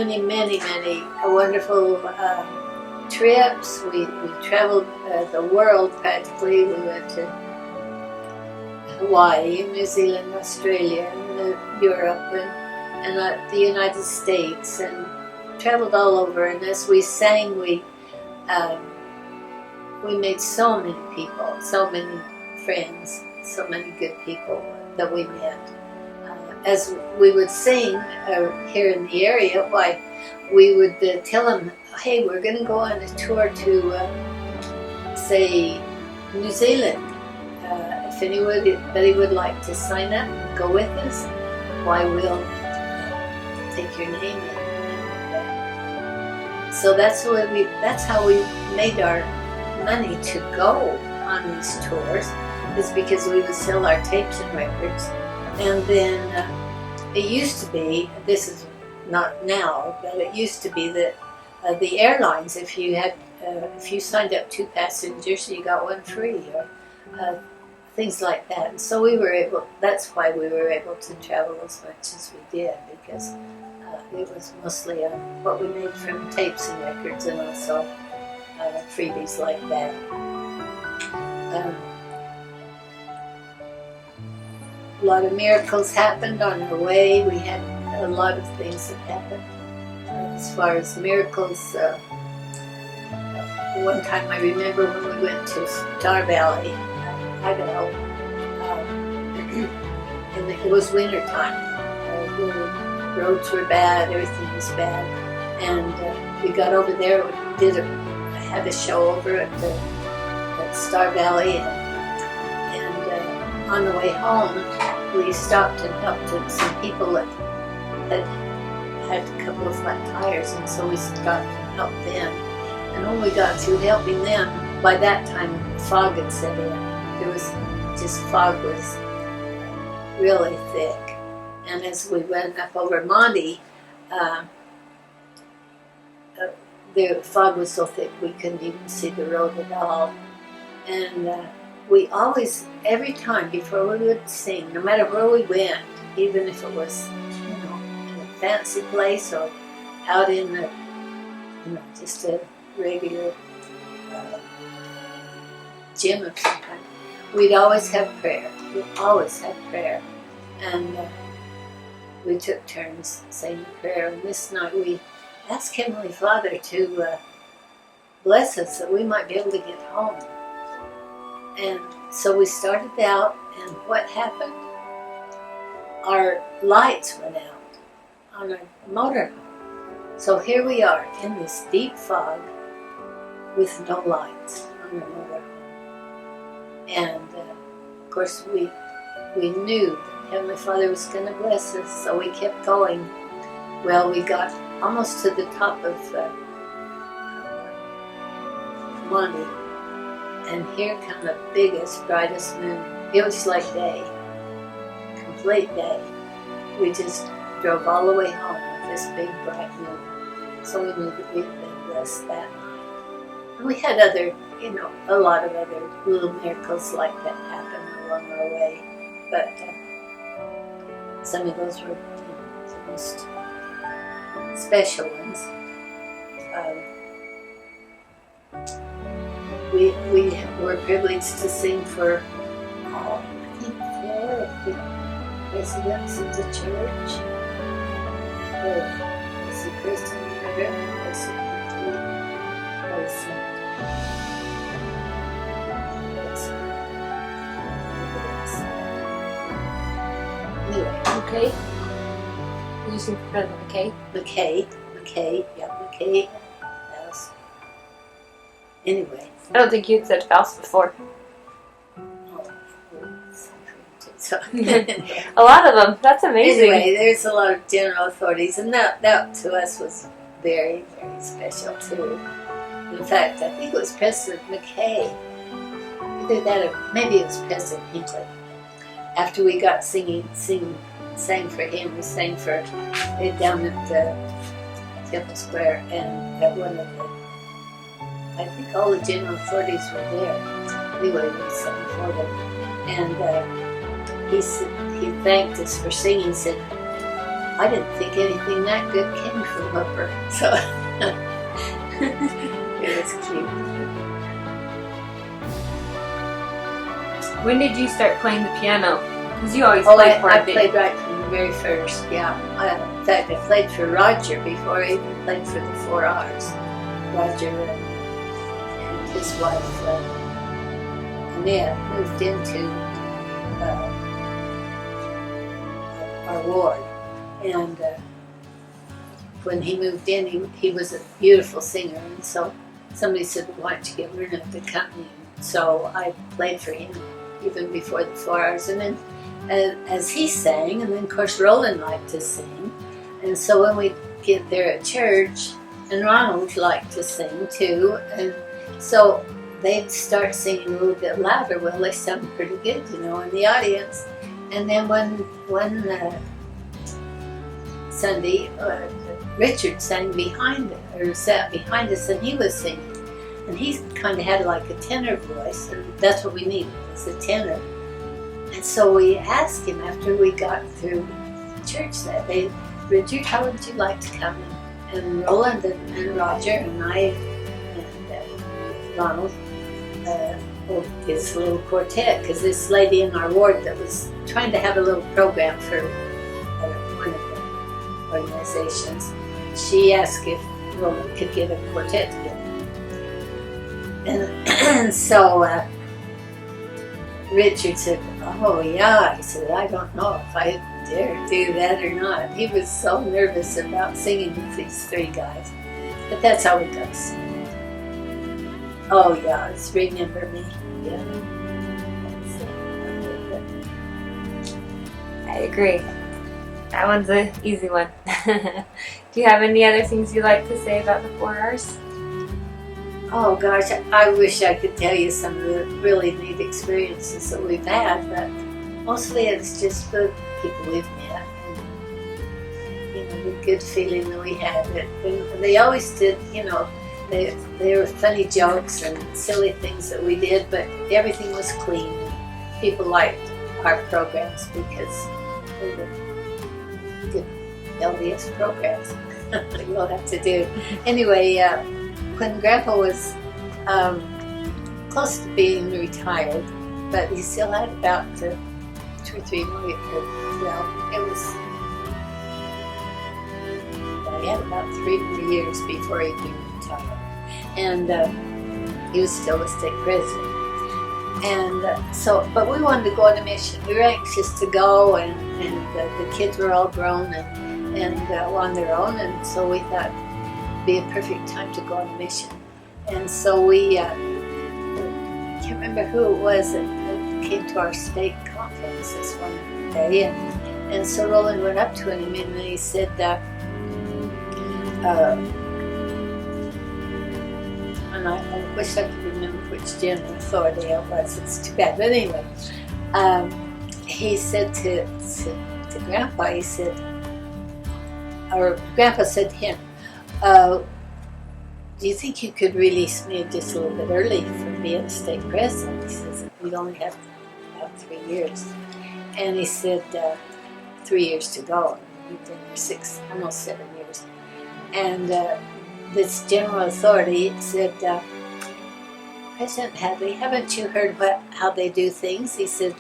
wonderful trips. We traveled the world practically. We went to Hawaii, New Zealand, Australia, and Europe, and the United States, and traveled all over. And as we sang, we made so many people, so many friends, so many good people that we met. As we would sing here in the area, why we would tell them, hey, we're going to go on a tour to, say, New Zealand. If anybody would like to sign up and go with us, why we'll take your name in. So that's how we made our money to go on these tours, is because we would sell our tapes and records. And then it used to be, this is not now, but it used to be that the airlines, if you signed up 2 passengers, you got 1 free, or things like that. And so that's why we were able to travel as much as we did, because it was mostly what we made from tapes and records, and also freebies like that. A lot of miracles happened on our way. We had a lot of things that happened. As far as miracles, one time I remember when we went to Star Valley, Idaho, and it was winter time. The roads were bad, everything was bad, and we got over there. We had a show over at Star Valley, and on the way home, we stopped and helped some people that had a couple of flat tires, and so we stopped and helped them. And when we got through helping them, by that time fog had set in. Fog was really thick. And as we went up over Monty, the fog was so thick we couldn't even see the road at all. And we always, every time before we would sing, no matter where we went, even if it was, in a fancy place or out in the, just a regular gym of some kind, we'd always have prayer. We'd always have prayer. And we took turns saying prayer. And this night we asked Heavenly Father to bless us that we might be able to get home. And so we started out, and what happened? Our lights went out on our motorhome. So here we are in this deep fog with no lights on our motorhome. And of course we knew that Heavenly Father was going to bless us, so we kept going. Well, we got almost to the top of Monte, and here come the biggest, brightest moon. It was like day, complete day. We just drove all the way home with this big, bright moon. So we knew that we had been blessed that night. And we had other, a lot of other little miracles like that happen along our way. But some of those were the most special ones. We were privileged to sing for, I think, 4 of the residents of the church. Was it Kristen River? Was anyway. Okay. Did you sing for President McKay? McKay. Yes. Anyway. I don't think you'd said Faust before. So, a lot of them. That's amazing. Anyway, there's a lot of general authorities, and that to us was very, very special too. In fact, I think it was President McKay. Either that or maybe it was President Hinckley. After we got sang for him, we sang for it down at Temple Square, and at one of the, I think all the general authorities were there. Anyway, we sang for them, and he thanked us for singing. He said, "I didn't think anything that good came from Hooper." So it was cute. When did you start playing the piano? Because you always played for I a bit. played right from the very first, yeah. In fact, I played for Roger before I even played for the 4 R's. Roger and his wife, Annette, moved into our ward. And when he moved in, he was a beautiful singer. And so somebody said, "Well, why don't you get Murna to accompany him?" So I played for him even before the 4 R's. And then as he sang, and then of course Roland liked to sing, and so when we get there at church, and Ronald liked to sing too, and so they'd start singing a little bit louder. Well, they sounded pretty good, in the audience. And then one Sunday, Richard sang sat behind us, and he was singing, and he kind of had like a tenor voice, and that's what we needed, was a tenor. And so we asked him after we got through church that day, "Richard, how would you like to come in?" And Roland and Roger and I and Ronald his little quartet, because this lady in our ward that was trying to have a little program for one of the organizations, she asked if Roland could get a quartet together. And so Richard said, "Oh yeah," he said, "I don't know if I dare do that or not." He was so nervous about singing with these 3 guys, but that's how we got to sing. Oh yeah, it's Remember Me. Yeah. I agree. That one's an easy one. Do you have any other things you'd like to say about the 4 R's? Oh gosh, I wish I could tell you some of the really neat experiences that we've had, but mostly it's just the people we've met and the good feeling that we had. And they always did, they were funny jokes and silly things that we did, but everything was clean. People liked our programs because they were good, LDS programs. We'll have to do. Anyway, when Grandpa was close to being retired, but he still had about 2 or 3 more years. Well, it was had about 3 more years before he'd be retired. And he was still a state president. And but we wanted to go on a mission. We were anxious to go, and the kids were all grown and on their own, and so we thought it'd be a perfect time to go on a mission. And so we, I can't remember who it was that came to our state conference this one day, and so Roland went up to him and he said, and I wish I could remember which general authority it was, it's too bad, but anyway, he said to Grandpa, he said, or Grandpa said to him, do you think you could release me just a little bit early from being a state president? He says, we only have about 3 years. And he said, 3 years to go. We've been there 6, almost 7 years. And this general authority said, President Hadley, haven't you heard how they do things? He said,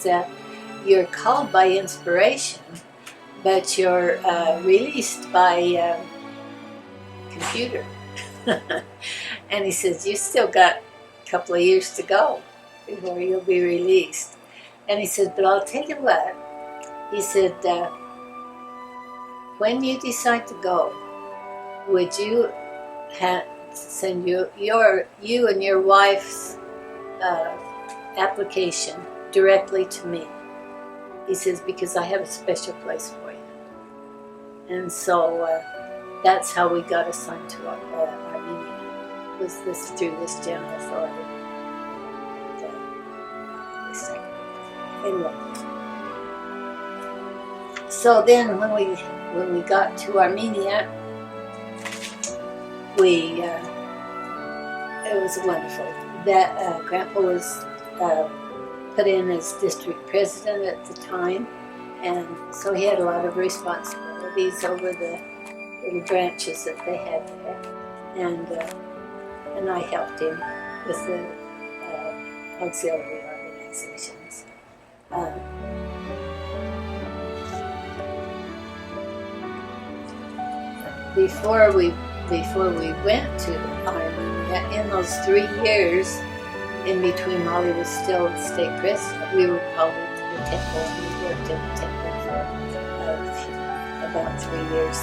you're called by inspiration, but you're released by computer. And he says, you still got a couple of years to go before you'll be released. And he said, but I'll tell you what. He said, when you decide to go, would you send you and your wife's application directly to me? He says, because I have a special place for you. And so that's how we got assigned to Armenia, was through this general authority. Anyway, so then when we got to Armenia, it was wonderful. That Grandpa was put in as district president at the time, and so he had a lot of responsibilities over the little branches that they had there, and I helped him with the auxiliary organizations. Before we went to Armenia, in those 3 years, in between while he was still state president, we were called into the temple, and we worked in the temple for about 3 years.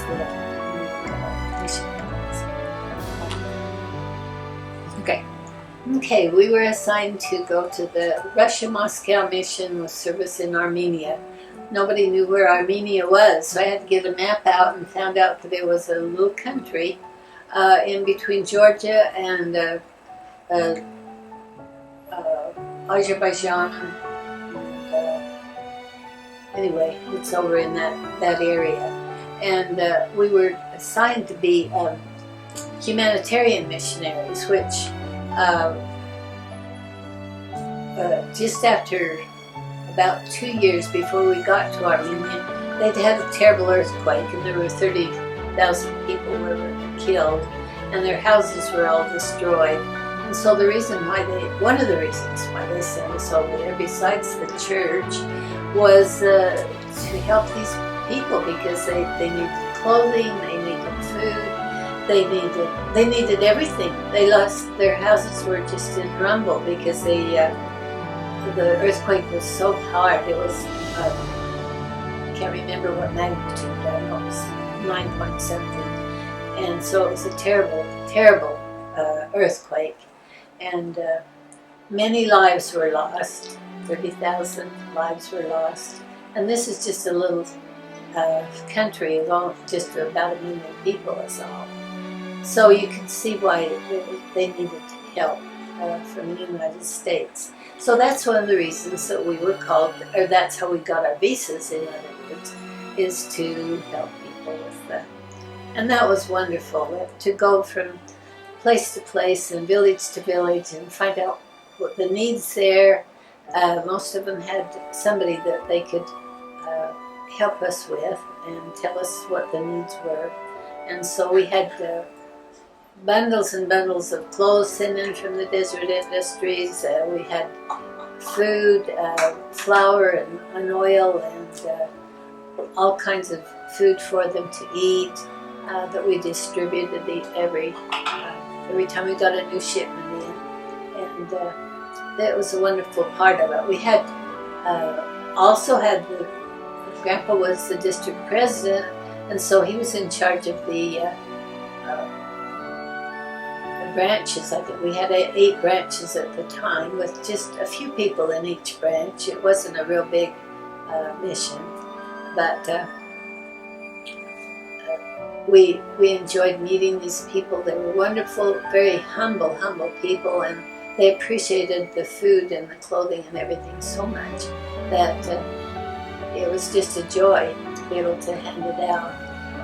Okay, we were assigned to go to the Russia-Moscow mission with service in Armenia. Nobody knew where Armenia was, so I had to get a map out and found out that it was a little country in between Georgia and Azerbaijan. Anyway, it's over in that area. And we were assigned to be humanitarian missionaries, which just after about 2 years before we got to Armenia, they'd had a terrible earthquake, and there were 30,000 people were killed, and their houses were all destroyed. And so one of the reasons why they sent us over there, besides the church, was to help these people, because they needed clothing, they needed food, they needed everything. Their houses were just in rumble because the earthquake was so hard. It was, I can't remember what magnitude, I know it was 9 point something. And so it was a terrible, terrible earthquake. And many lives were lost. 30,000 lives were lost. And this is just a little country of just about 1 million people is all. So you can see why they needed help from the United States. So that's one of the reasons that we were called, or that's how we got our visas, in other words, is to help people with that. And that was wonderful, to go from place to place and village to village and find out what the needs there. Most of them had somebody that they could help us with and tell us what the needs were. And so we had bundles and bundles of clothes sent in from the desert industries. We had food, flour and oil, and all kinds of food for them to eat. that we distributed every time we got a new shipment in, and that was a wonderful part of it. We had also had Grandpa was the district president, and so he was in charge of the branches. I think we had 8 branches at the time, with just a few people in each branch. It wasn't a real big mission, but we enjoyed meeting these people. They were wonderful, very humble people, and they appreciated the food and the clothing and everything so much that it was just a joy to be able to hand it out.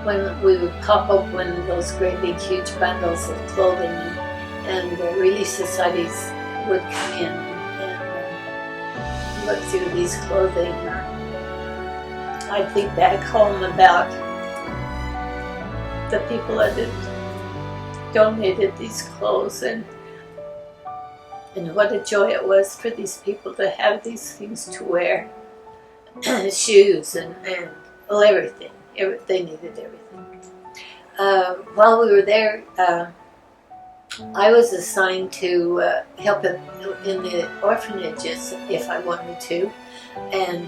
When we would pop open those great big huge bundles of clothing, and Relief Societies would come in and look through these clothing, I'd think back home about the people that had donated these clothes, and what a joy it was for these people to have these things to wear. Shoes and well, everything. They needed everything. While we were there, I was assigned to help in the orphanages if I wanted to, and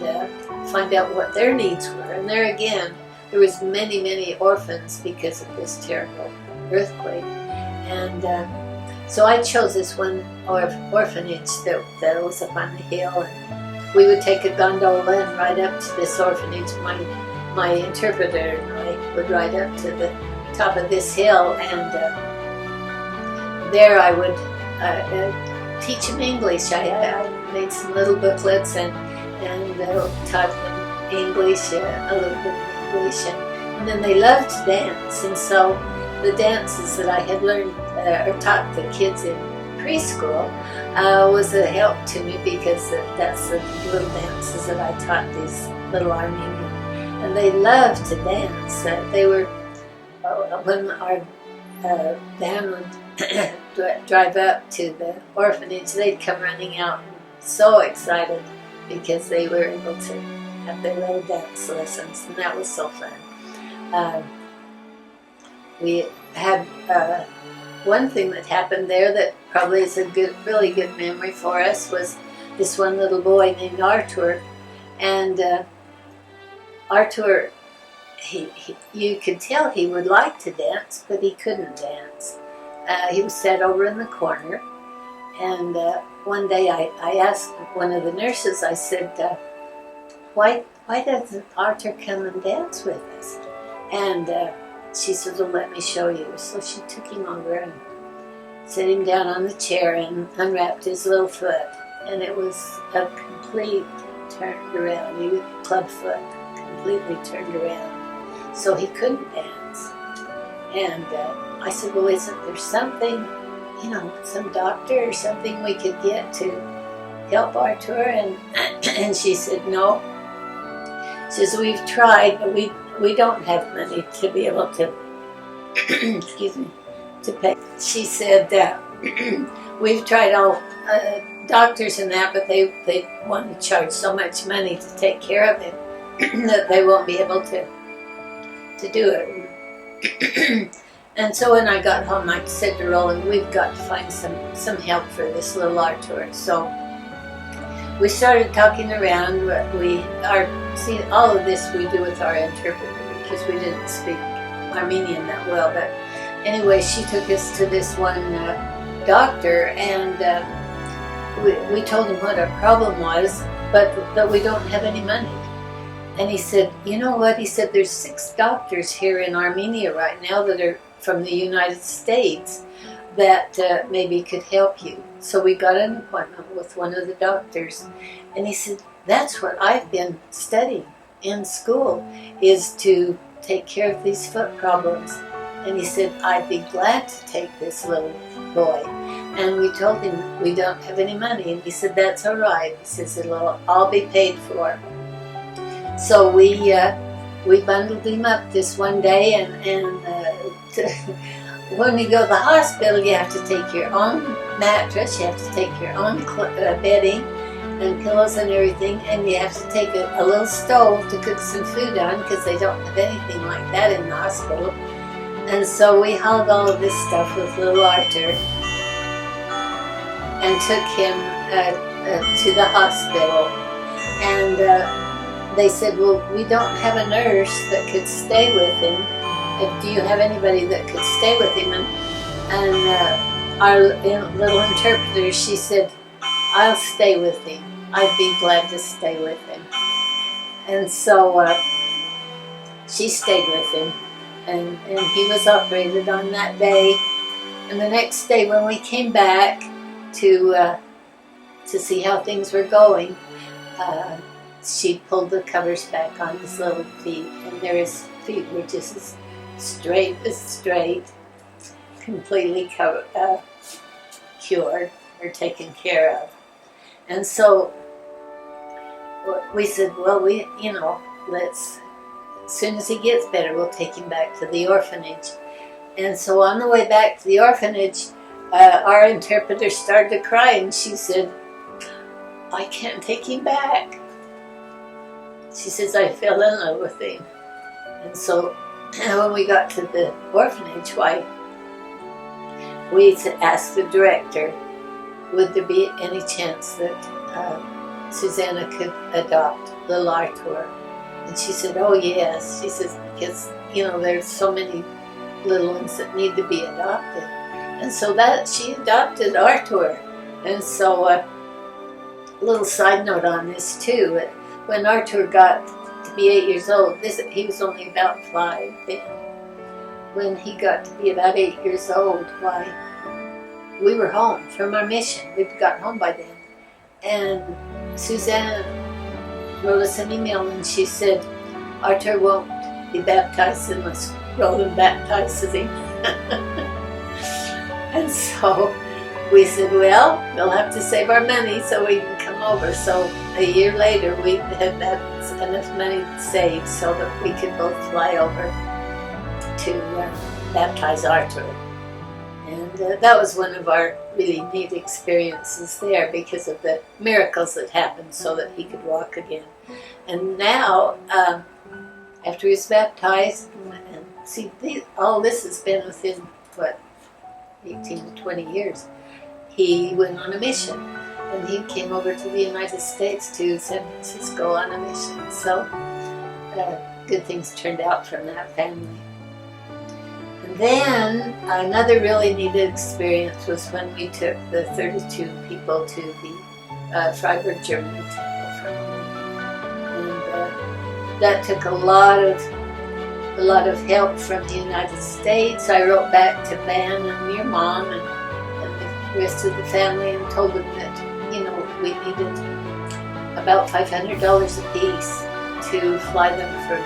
find out what their needs were. And there again, there was many orphans because of this terrible earthquake. And so I chose this one orphanage that was up on the hill. And we would take a gondola and ride up to this orphanage. My interpreter and I would ride up to the top of this hill, and there I would teach them English. I made some little booklets and taught them English, a little bit of English, and then they loved to dance. And so the dances that I had learned or taught the kids in preschool was a help to me, because that's the little dances that I taught these little Armenians. And they loved to dance. They were, when our van would drive up to the orphanage, they'd come running out so excited because they were able to have their little dance lessons, and that was so fun. We had one thing that happened there that probably is a really good memory for us, was this one little boy named Artur, and Artur, you could tell he would like to dance, but he couldn't dance. He was sat over in the corner, and one day I asked one of the nurses, I said, why doesn't Artur come and dance with us? And she said, well, let me show you. So she took him over and set him down on the chair and unwrapped his little foot, and it was a complete turned around. He was clubfoot, completely turned around, so he couldn't dance. And I said, well, isn't there something, some doctor or something we could get to help Artur? And she said, no. She says, we've tried, but we don't have money to be able to, excuse me, to pay. She said that we've tried all doctors and that, but they want to charge so much money to take care of him that they won't be able to do it. And so when I got home, I said to Roland, we've got to find some help for this little Artur. So we started talking around. See, all of this we do with our interpreter, because we didn't speak Armenian that well. But anyway, she took us to this one doctor, and we told him what our problem was, but that we don't have any money. And he said, you know what? He said, there's 6 doctors here in Armenia right now that are from the United States that maybe could help you. So we got an appointment with one of the doctors, and he said, that's what I've been studying in school, is to take care of these foot problems. And he said, I'd be glad to take this little boy. And we told him we don't have any money, and he said, that's all right. He says, it'll all be paid for. So we bundled him up this one day, and when you go to the hospital, you have to take your own mattress, you have to take your own bedding and pillows and everything, and you have to take a little stove to cook some food on, because they don't have anything like that in the hospital. And so we hauled all of this stuff with little Arthur and took him to the hospital. And they said, well, we don't have a nurse that could stay with him. Do you have anybody that could stay with him? And our little interpreter, she said, I'll stay with him. I'd be glad to stay with him. And so she stayed with him. And he was operated on that day. And the next day when we came back to see how things were going, she pulled the covers back on his little feet, and his feet were just as straight, completely cured or taken care of. And so we said, well, let's, as soon as he gets better, we'll take him back to the orphanage. And so on the way back to the orphanage, our interpreter started to cry, and she said, I can't take him back. She says, I fell in love with him. And so when we got to the orphanage, we asked the director, would there be any chance that Susanna could adopt little Arthur? And she said, oh yes. She says, because, there's so many little ones that need to be adopted. And so she adopted Arthur. And so a little side note on this too, when Arthur got to be 8 years old, he was only about 5 then. When he got to be about 8 years old, we were home from our mission. We'd gotten home by then. And Suzanne wrote us an email, and she said, Arthur won't be baptized unless Roland baptizes him. And so we said, well, we'll have to save our money so we can come over. So a year later, we had enough money saved so that we could both fly over to baptize Arthur. And that was one of our really neat experiences there because of the miracles that happened so that he could walk again. And now, after he was baptized, and see, all this has been within, 18 to 20 years, he went on a mission. And he came over to the United States, to San Francisco, on a mission. So good things turned out from that family. And then another really neat experience was when we took the 32 people to the Freiburg, Germany temple from him. And that took a lot of help from the United States. I wrote back to Ben and your mom and the rest of the family and told them that we needed about $500 apiece to fly them from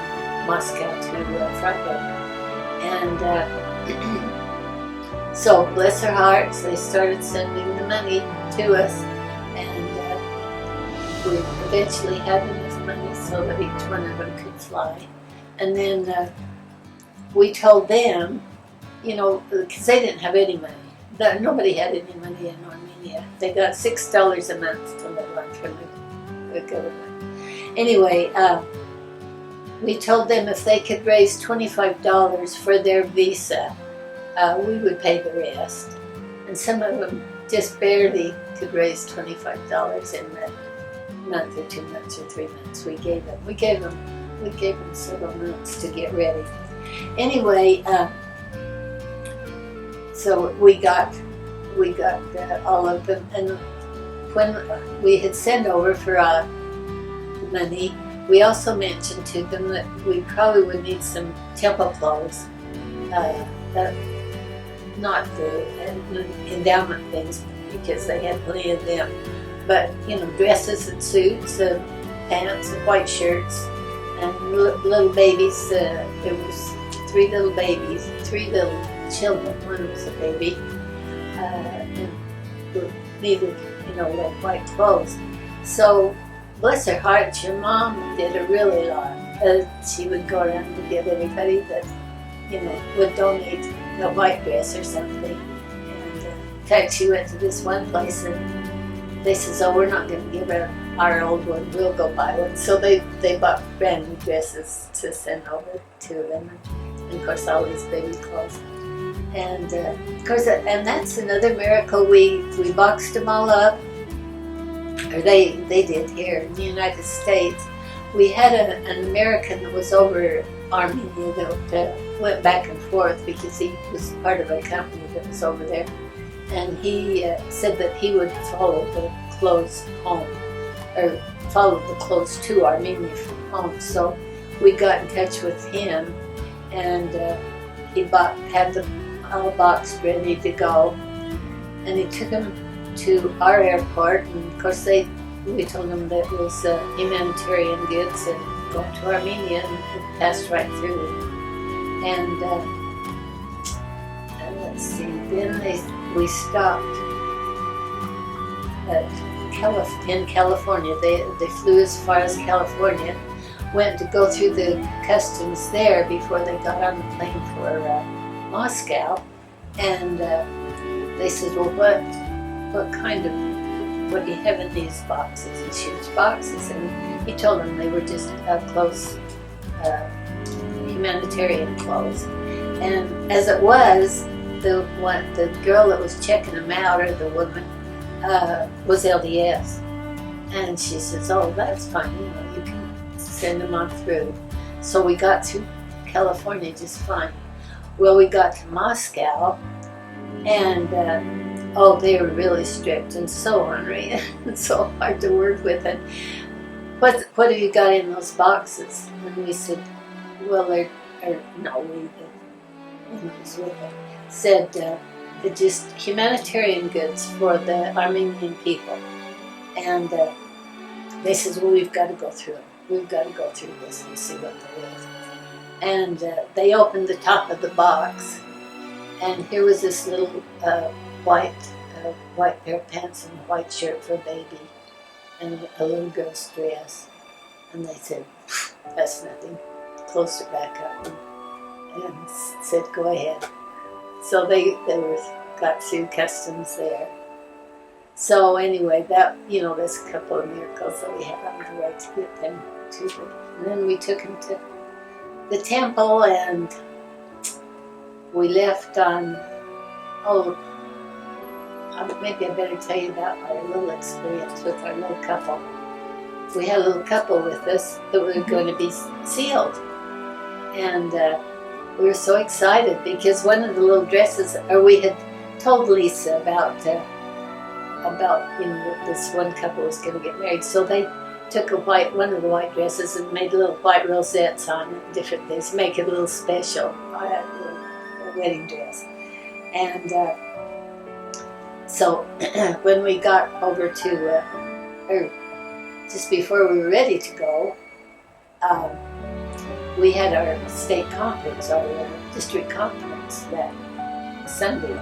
Moscow to Freiburg. And so, bless their hearts, they started sending the money to us, and we eventually had enough money so that each one of them could fly. And then we told them, because they didn't have any money. Nobody had any money in Armenia. They got $6 a month to live on from the government. Anyway, we told them if they could raise $25 for their visa, we would pay the rest. And some of them just barely could raise $25 in that month or 2 months or 3 months we gave them. We gave them several months to get ready. Anyway, so we got all of them, and when we had sent over for money, we also mentioned to them that we probably would need some temple clothes, not the endowment things because they had plenty of them, but dresses and suits and pants and white shirts and little babies. There was 3 little babies, 3 little children. One was a baby, and needed, like white clothes. So, bless her heart, your mom did a really lot. She would go around and give anybody that, would donate a white dress or something. And in fact, she went to this one place and they says, "Oh, we're not going to give her our old one. We'll go buy one." So they bought brand new dresses to send over to them. And of course, all these baby clothes. And of course, and that's another miracle. We boxed them all up, or they did here in the United States. We had an American that was over Armenia that went back and forth because he was part of a company that was over there. And he said that he would follow the clothes home, or follow the clothes to Armenia from home. So we got in touch with him, and he had them all boxed ready to go. And he took them to our airport, and of course we told them that it was humanitarian goods and going to Armenia, and it passed right through. And let's see, then we stopped in California. They flew as far as California, went to go through the customs there before they got on the plane for Moscow. And they said, well, what do you have in these boxes, these huge boxes? And he told them they were just clothes, humanitarian clothes. And as it was, the girl that was checking them out, or the woman, was LDS. And she says, oh, that's fine, you can send them on through. So we got through California just fine. Well, we got to Moscow, and they were really strict and so ornery and so hard to work with. And what have you got in those boxes? And we said, well, we said they're just humanitarian goods for the Armenian people. And they said, well, we've got to go through them. We've got to go through this and see what there is. And they opened the top of the box, and here was this little white pair of pants and a white shirt for a baby, and a little girl's dress. And they said, that's nothing. Closed it back up and said, go ahead. So they got through customs there. So anyway, there's a couple of miracles that we had on the way to get them to them. And then we took them to the temple, and we left on, maybe I better tell you about our little experience with our little couple. We had a little couple with us that were going to be sealed. And we were so excited because one of the little dresses, or we had told Lisa about this one couple was going to get married. So they took one of the white dresses and made little white rosettes on it, different things, make it a little special, a wedding dress. And so when we got over to, or just before we were ready to go, we had our state conference, our district conference that Sunday,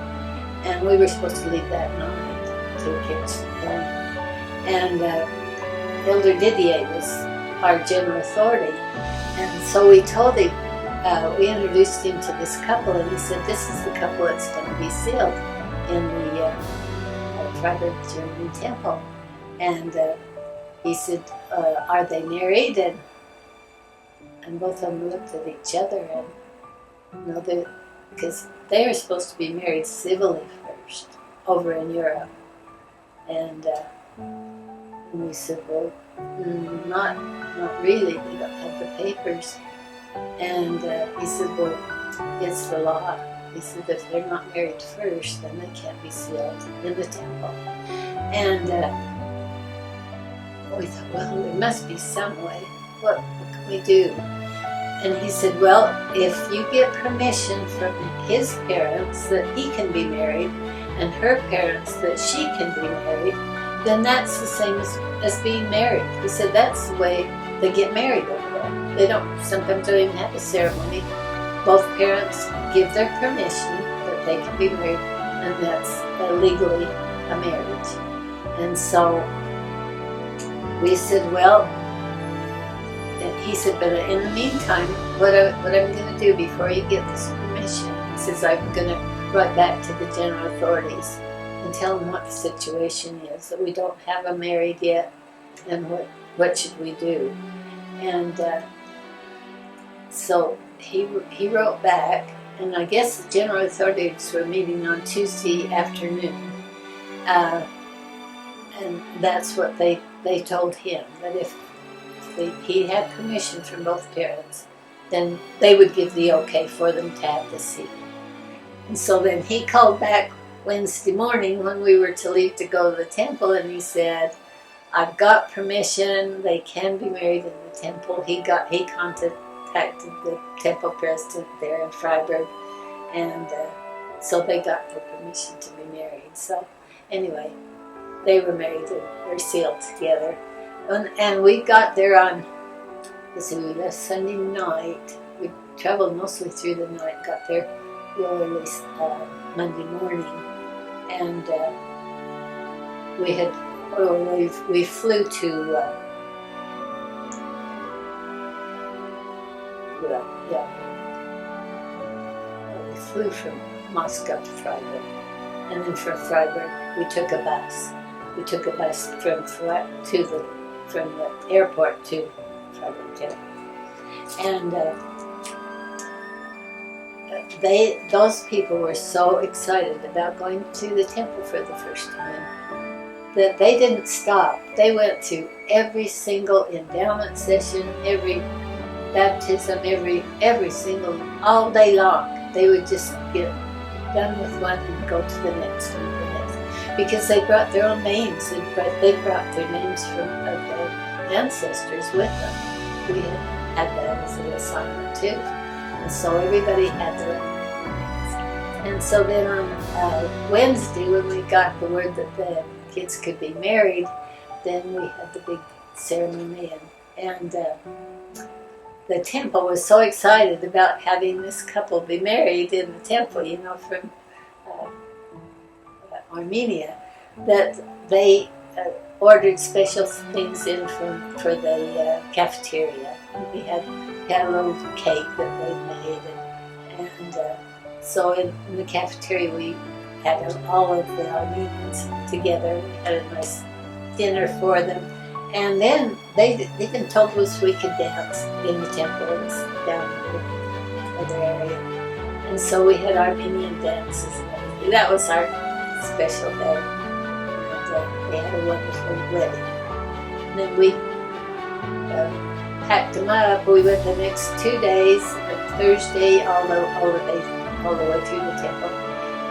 and we were supposed to leave that night to catch the plane. And Elder Didier was our general authority, and so we told him, we introduced him to this couple, and he said, this is the couple that's going to be sealed in the private German temple. And he said, are they married? And both of them looked at each other, and because they were supposed to be married civilly first over in Europe. And we said, well, not really, they don't have the papers. And he said, well, it's the law. He said, if they're not married first, then they can't be sealed in the temple. And we thought, well, there must be some way. What can we do? And he said, well, if you get permission from his parents that he can be married, and her parents that she can be married, then that's the same as being married. He said, that's the way they get married over there. They sometimes don't even have a ceremony. Both parents give their permission that they can be married, and that's legally a marriage. And so we said, well, and he said, but in the meantime, what I'm going to do before you get this permission, he says, I'm going to write back to the general authorities and tell them what the situation is, that we don't have them married yet, and what should we do. And so he wrote back, and I guess the general authorities were meeting on Tuesday afternoon, and that's what they told him, that if he had permission from both parents, then they would give the okay for them to have the seed. And so then he called back Wednesday morning when we were to leave to go to the temple, and he said, I've got permission, they can be married in the temple. He contacted the temple president there in Freiburg, and so they got the permission to be married. So anyway, they were married and were sealed together. And we got there on, we left Sunday night. We traveled mostly through the night, got there real early Monday morning, and we flew to we flew from Moscow to Freiburg, and then from Freiburg we took a bus. We took a bus from the airport to Freiburg, and those people were so excited about going to the temple for the first time that they didn't stop. They went to every single endowment session, every baptism, every single, all day long. They would just get done with one and go to the next one, the next, because they brought their own names, and they brought their names of their ancestors with them. We had that as an assignment too. And so everybody had their own names. And so then on Wednesday, when we got the word that the kids could be married, then we had the big ceremony, and the temple was so excited about having this couple be married in the temple, from Armenia, that they ordered special things in for the cafeteria. We had a little cake that they made, and so in the cafeteria we had all of the Armenians together. We had a nice dinner for them, and then they even told us we could dance in the temple. It was down in the other area, and so we had Armenian dances and everything. That was our special day, and we had a wonderful wedding. And then we packed them up. We went the next 2 days, Thursday all the way through the temple,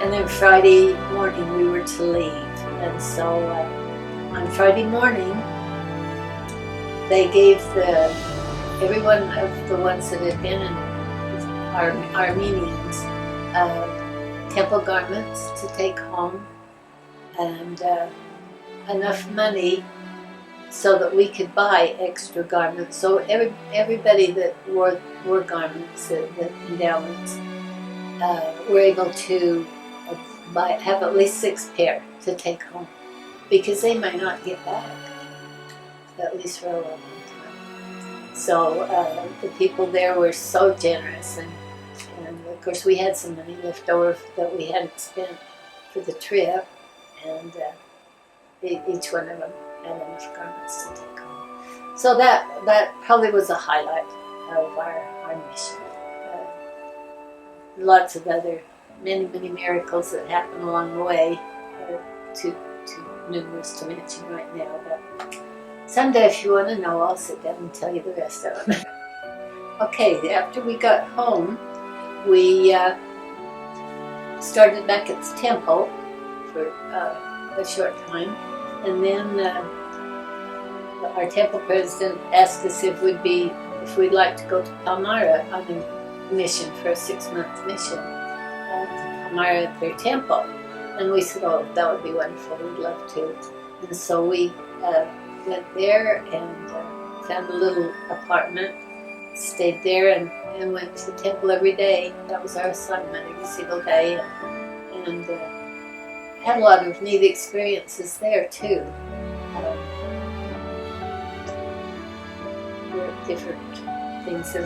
and then Friday morning we were to leave. And so on Friday morning they gave every one of the ones that had been Armenians temple garments to take home, and enough money so that we could buy extra garments. So everybody that wore garments, the endowments, were able to have at least 6 pair to take home, because they might not get back, at least for a long time. So the people there were so generous, and of course we had some money left over that we hadn't spent for the trip, and each one of them had enough garments to take home. So that probably was a highlight of our mission. Lots of other, many miracles that happened along the way, too numerous to mention right now. But someday, if you want to know, I'll sit down and tell you the rest of them. Okay, after we got home, we started back at the temple for a short time, and then our temple president asked us if we'd like to go to Palmyra on a mission, for a 6-month mission to Palmyra at their temple. And we said, oh, that would be wonderful, we'd love to. And so we went there and found a little apartment, stayed there, and went to the temple every day. That was our assignment every single day, and had a lot of neat experiences there too. Different things that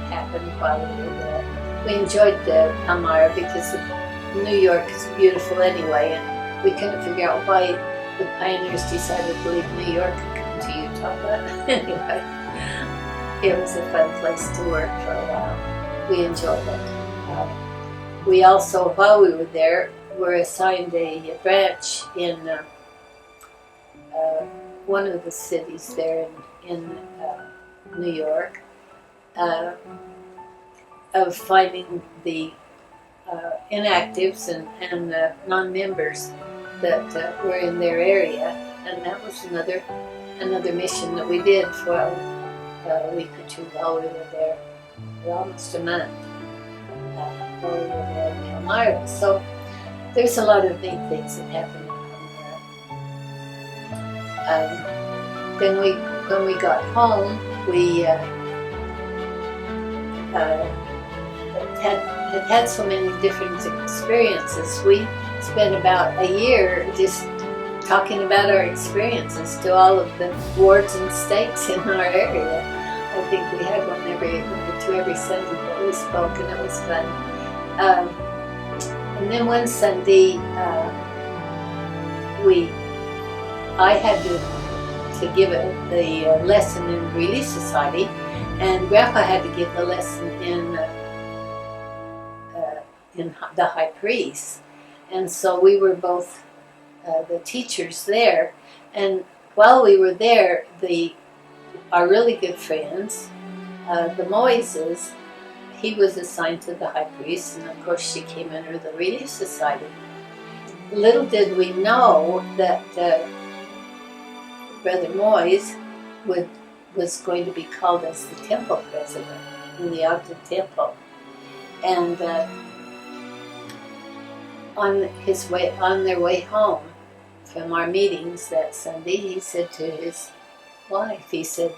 happened while we were there. We enjoyed Palmyra because New York is beautiful anyway, and we couldn't figure out why the pioneers decided to leave New York and come to Utah. But anyway, it was a fun place to work for a while. we enjoyed it. We also, while we were there, were assigned a branch in one of the cities there in New York, of finding the inactives and non-members that were in their area, and that was another mission that we did for a week or two while we were there, for almost a month while we were there in Elmira. So there's a lot of neat things that happen in Elmira. Then when we got home, we had so many different experiences. We spent about a year just talking about our experiences to all of the wards and states in our area. I think we had one every Sunday that we spoke, and it was fun. And then one Sunday, I had to give the lesson in Relief Society, and Grandpa had to give the lesson in the High Priest. And so we were both the teachers there, and while we were there, our really good friends, the Moises, he was assigned to the High Priest, and of course she came under the Relief Society. Little did we know that Brother Moise was going to be called as the temple president in the Ogden Temple. And on their way home from our meetings that Sunday, he said to his wife, he said,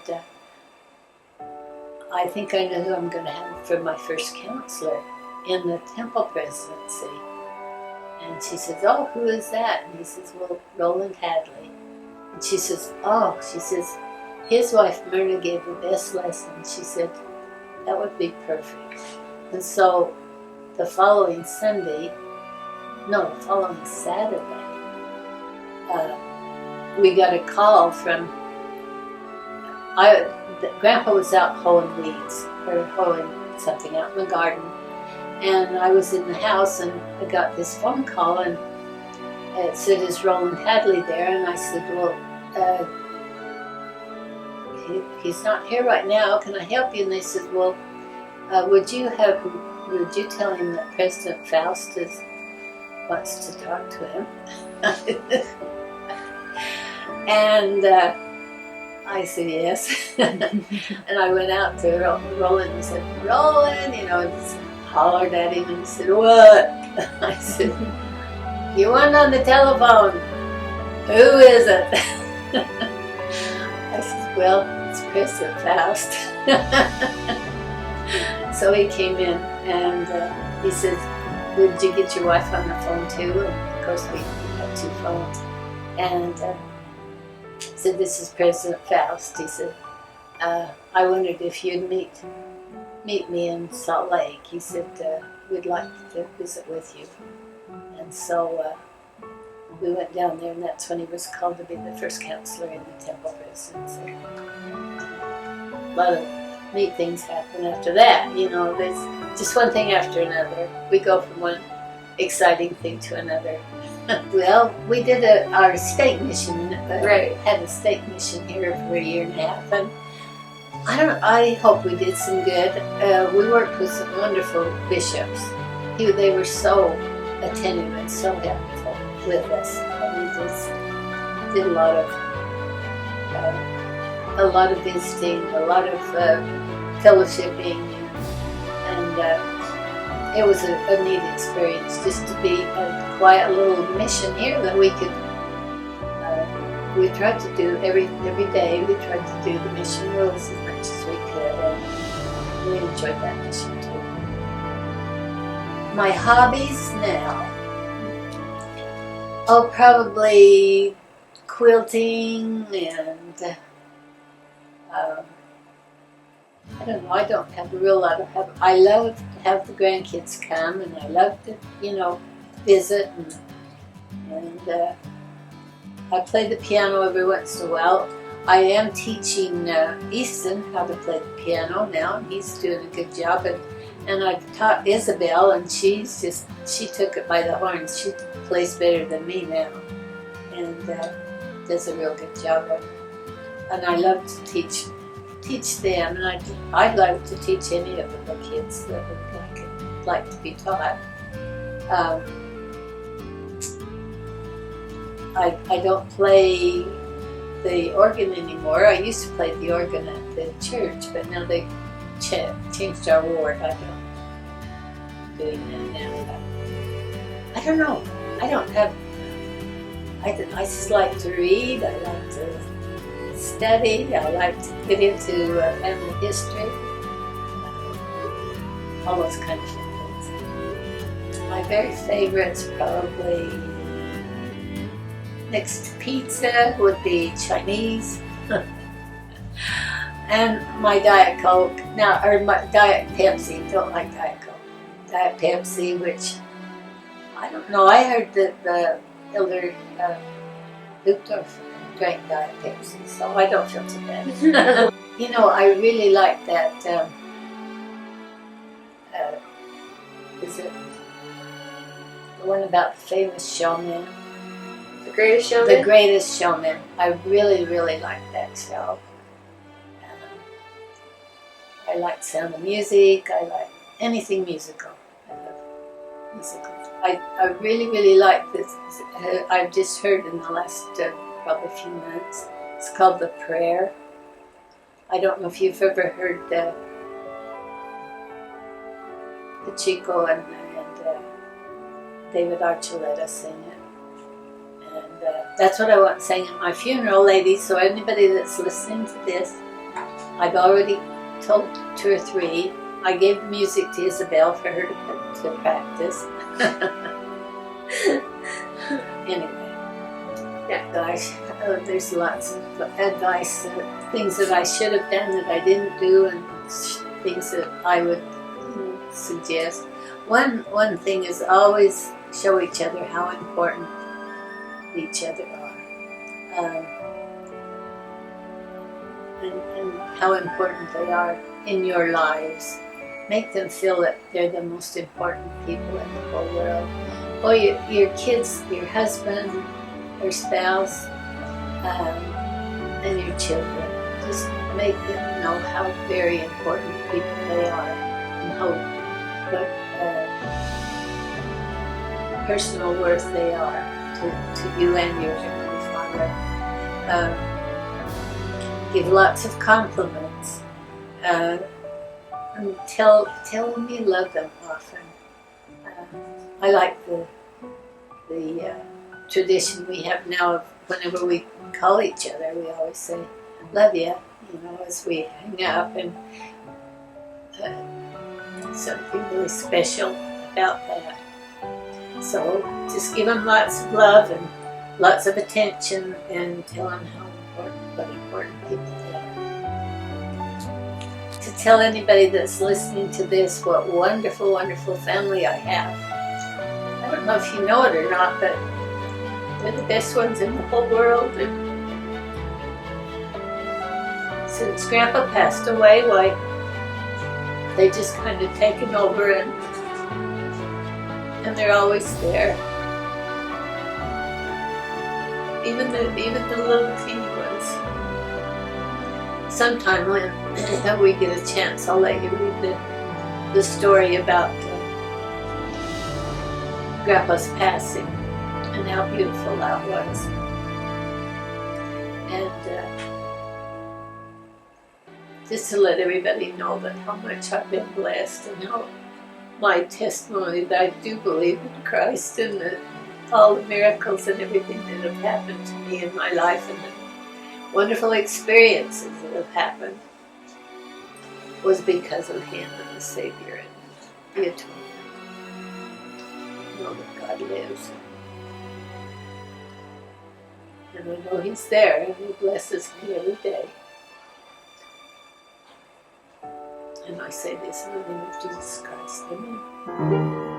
I think I know who I'm going to have for my first counselor in the temple presidency. And she says, oh, who is that? And he says, well, Roland Hadley. And she says, oh, his wife Murna gave the best lesson. She said, that would be perfect. And so the following Saturday, we got a call from, Grandpa was out hoeing weeds, or hoeing something out in the garden, and I was in the house, and I got this phone call, and it said, is Roland Hadley there? And I said, well, he's not here right now, can I help you? And they said, well, would you tell him that President Faust wants to talk to him? And I said yes. And I went out to Roland and said, Roland, and just hollered at him, and he said, what? I said, you want on the telephone. Who is it? I said, well, it's President Faust. So he came in, and he said, would you get your wife on the phone too? And of course we had two phones. And said, this is President Faust. He said, I wondered if you'd meet me in Salt Lake. He said, we'd like to visit with you. And so we went down there, and that's when he was called to be the first counselor in the temple presidency. A lot of neat things happen after that. There's just one thing after another. We go from one exciting thing to another. Well, we did our state mission. Had a state mission here for a year and a half, and I hope we did some good. We worked with some wonderful bishops. They were so attentive and so helpful with us. We just did a lot of visiting, a lot of fellowshipping, and it was a neat experience just to be a quiet little mission here that we could. We tried to do every day. We tried to do the mission rules as much as we could, and we enjoyed that mission too. My hobbies now. Oh, probably quilting and. I don't know, I don't have a real lot of habit. I love to have the grandkids come, and I love to, visit, and I play the piano every once in a while. I am teaching Easton how to play the piano now, and he's doing a good job, And I've taught Isabel, and she took it by the horns. She plays better than me now, and does a real good job of it. And I love to teach them, and I'd like to teach any of the kids that would like to be taught. I don't play the organ anymore. I used to play the organ at the church, but now they changed our ward. I don't doing that now. I don't know. I don't have. I just like to read. I like to study. I like to get into family history. All those kinds of things. My very favorites probably next to pizza would be Chinese. And my Diet Coke, or my Diet Pepsi. Don't like Diet Coke. Diet Pepsi, which I don't know. I heard that the elder Luchtdorf drank Diet Pepsi, so I don't feel too bad. You know, I really like that. Is it the one about the famous showman? The Greatest Showman? The Greatest Showman. I really, really like that show. I like Sound of Music. I like anything musical. I love musicals. I really, really like this. I've just heard in the last probably few months. It's called The Prayer. I don't know if you've ever heard the Chico and David Archuleta sing it. And that's what I want sang at my funeral, ladies. So anybody that's listening to this, I've already told 2 or 3. I gave the music to Isabel for her to practice. Anyway, yeah, gosh, there's lots of advice, things that I should have done that I didn't do, and things that I would suggest. One thing is always show each other how important each other are, and how important they are in your lives. Make them feel that they're the most important people in the whole world. Or your kids, your husband, your spouse, and your children. Just make them know how very important people they are, and what personal worth they are to you and your Heavenly Father. Give lots of compliments. And tell them you love them often. I like the tradition we have now of whenever we call each other, we always say, love ya, as we hang up, and something really special about that. So just give them lots of love and lots of attention, and tell them how important people they are. To tell anybody that's listening to this what wonderful, wonderful family I have. I don't know if you know it or not, but they're the best ones in the whole world. And since Grandpa passed away, why, they just kind of taken over, and they're always there. Even the little teeny ones. Sometime when we get a chance, I'll let you read the story about Grandpa's passing and how beautiful that was. And just to let everybody know that how much I've been blessed, and how my testimony that I do believe in Christ, and that all the miracles and everything that have happened to me in my life, and the wonderful experiences that have happened, was because of Him and the Savior and the atonement. Know that God lives, and I know He's there, and He blesses me every day. And I say this in the name of Jesus Christ. Amen.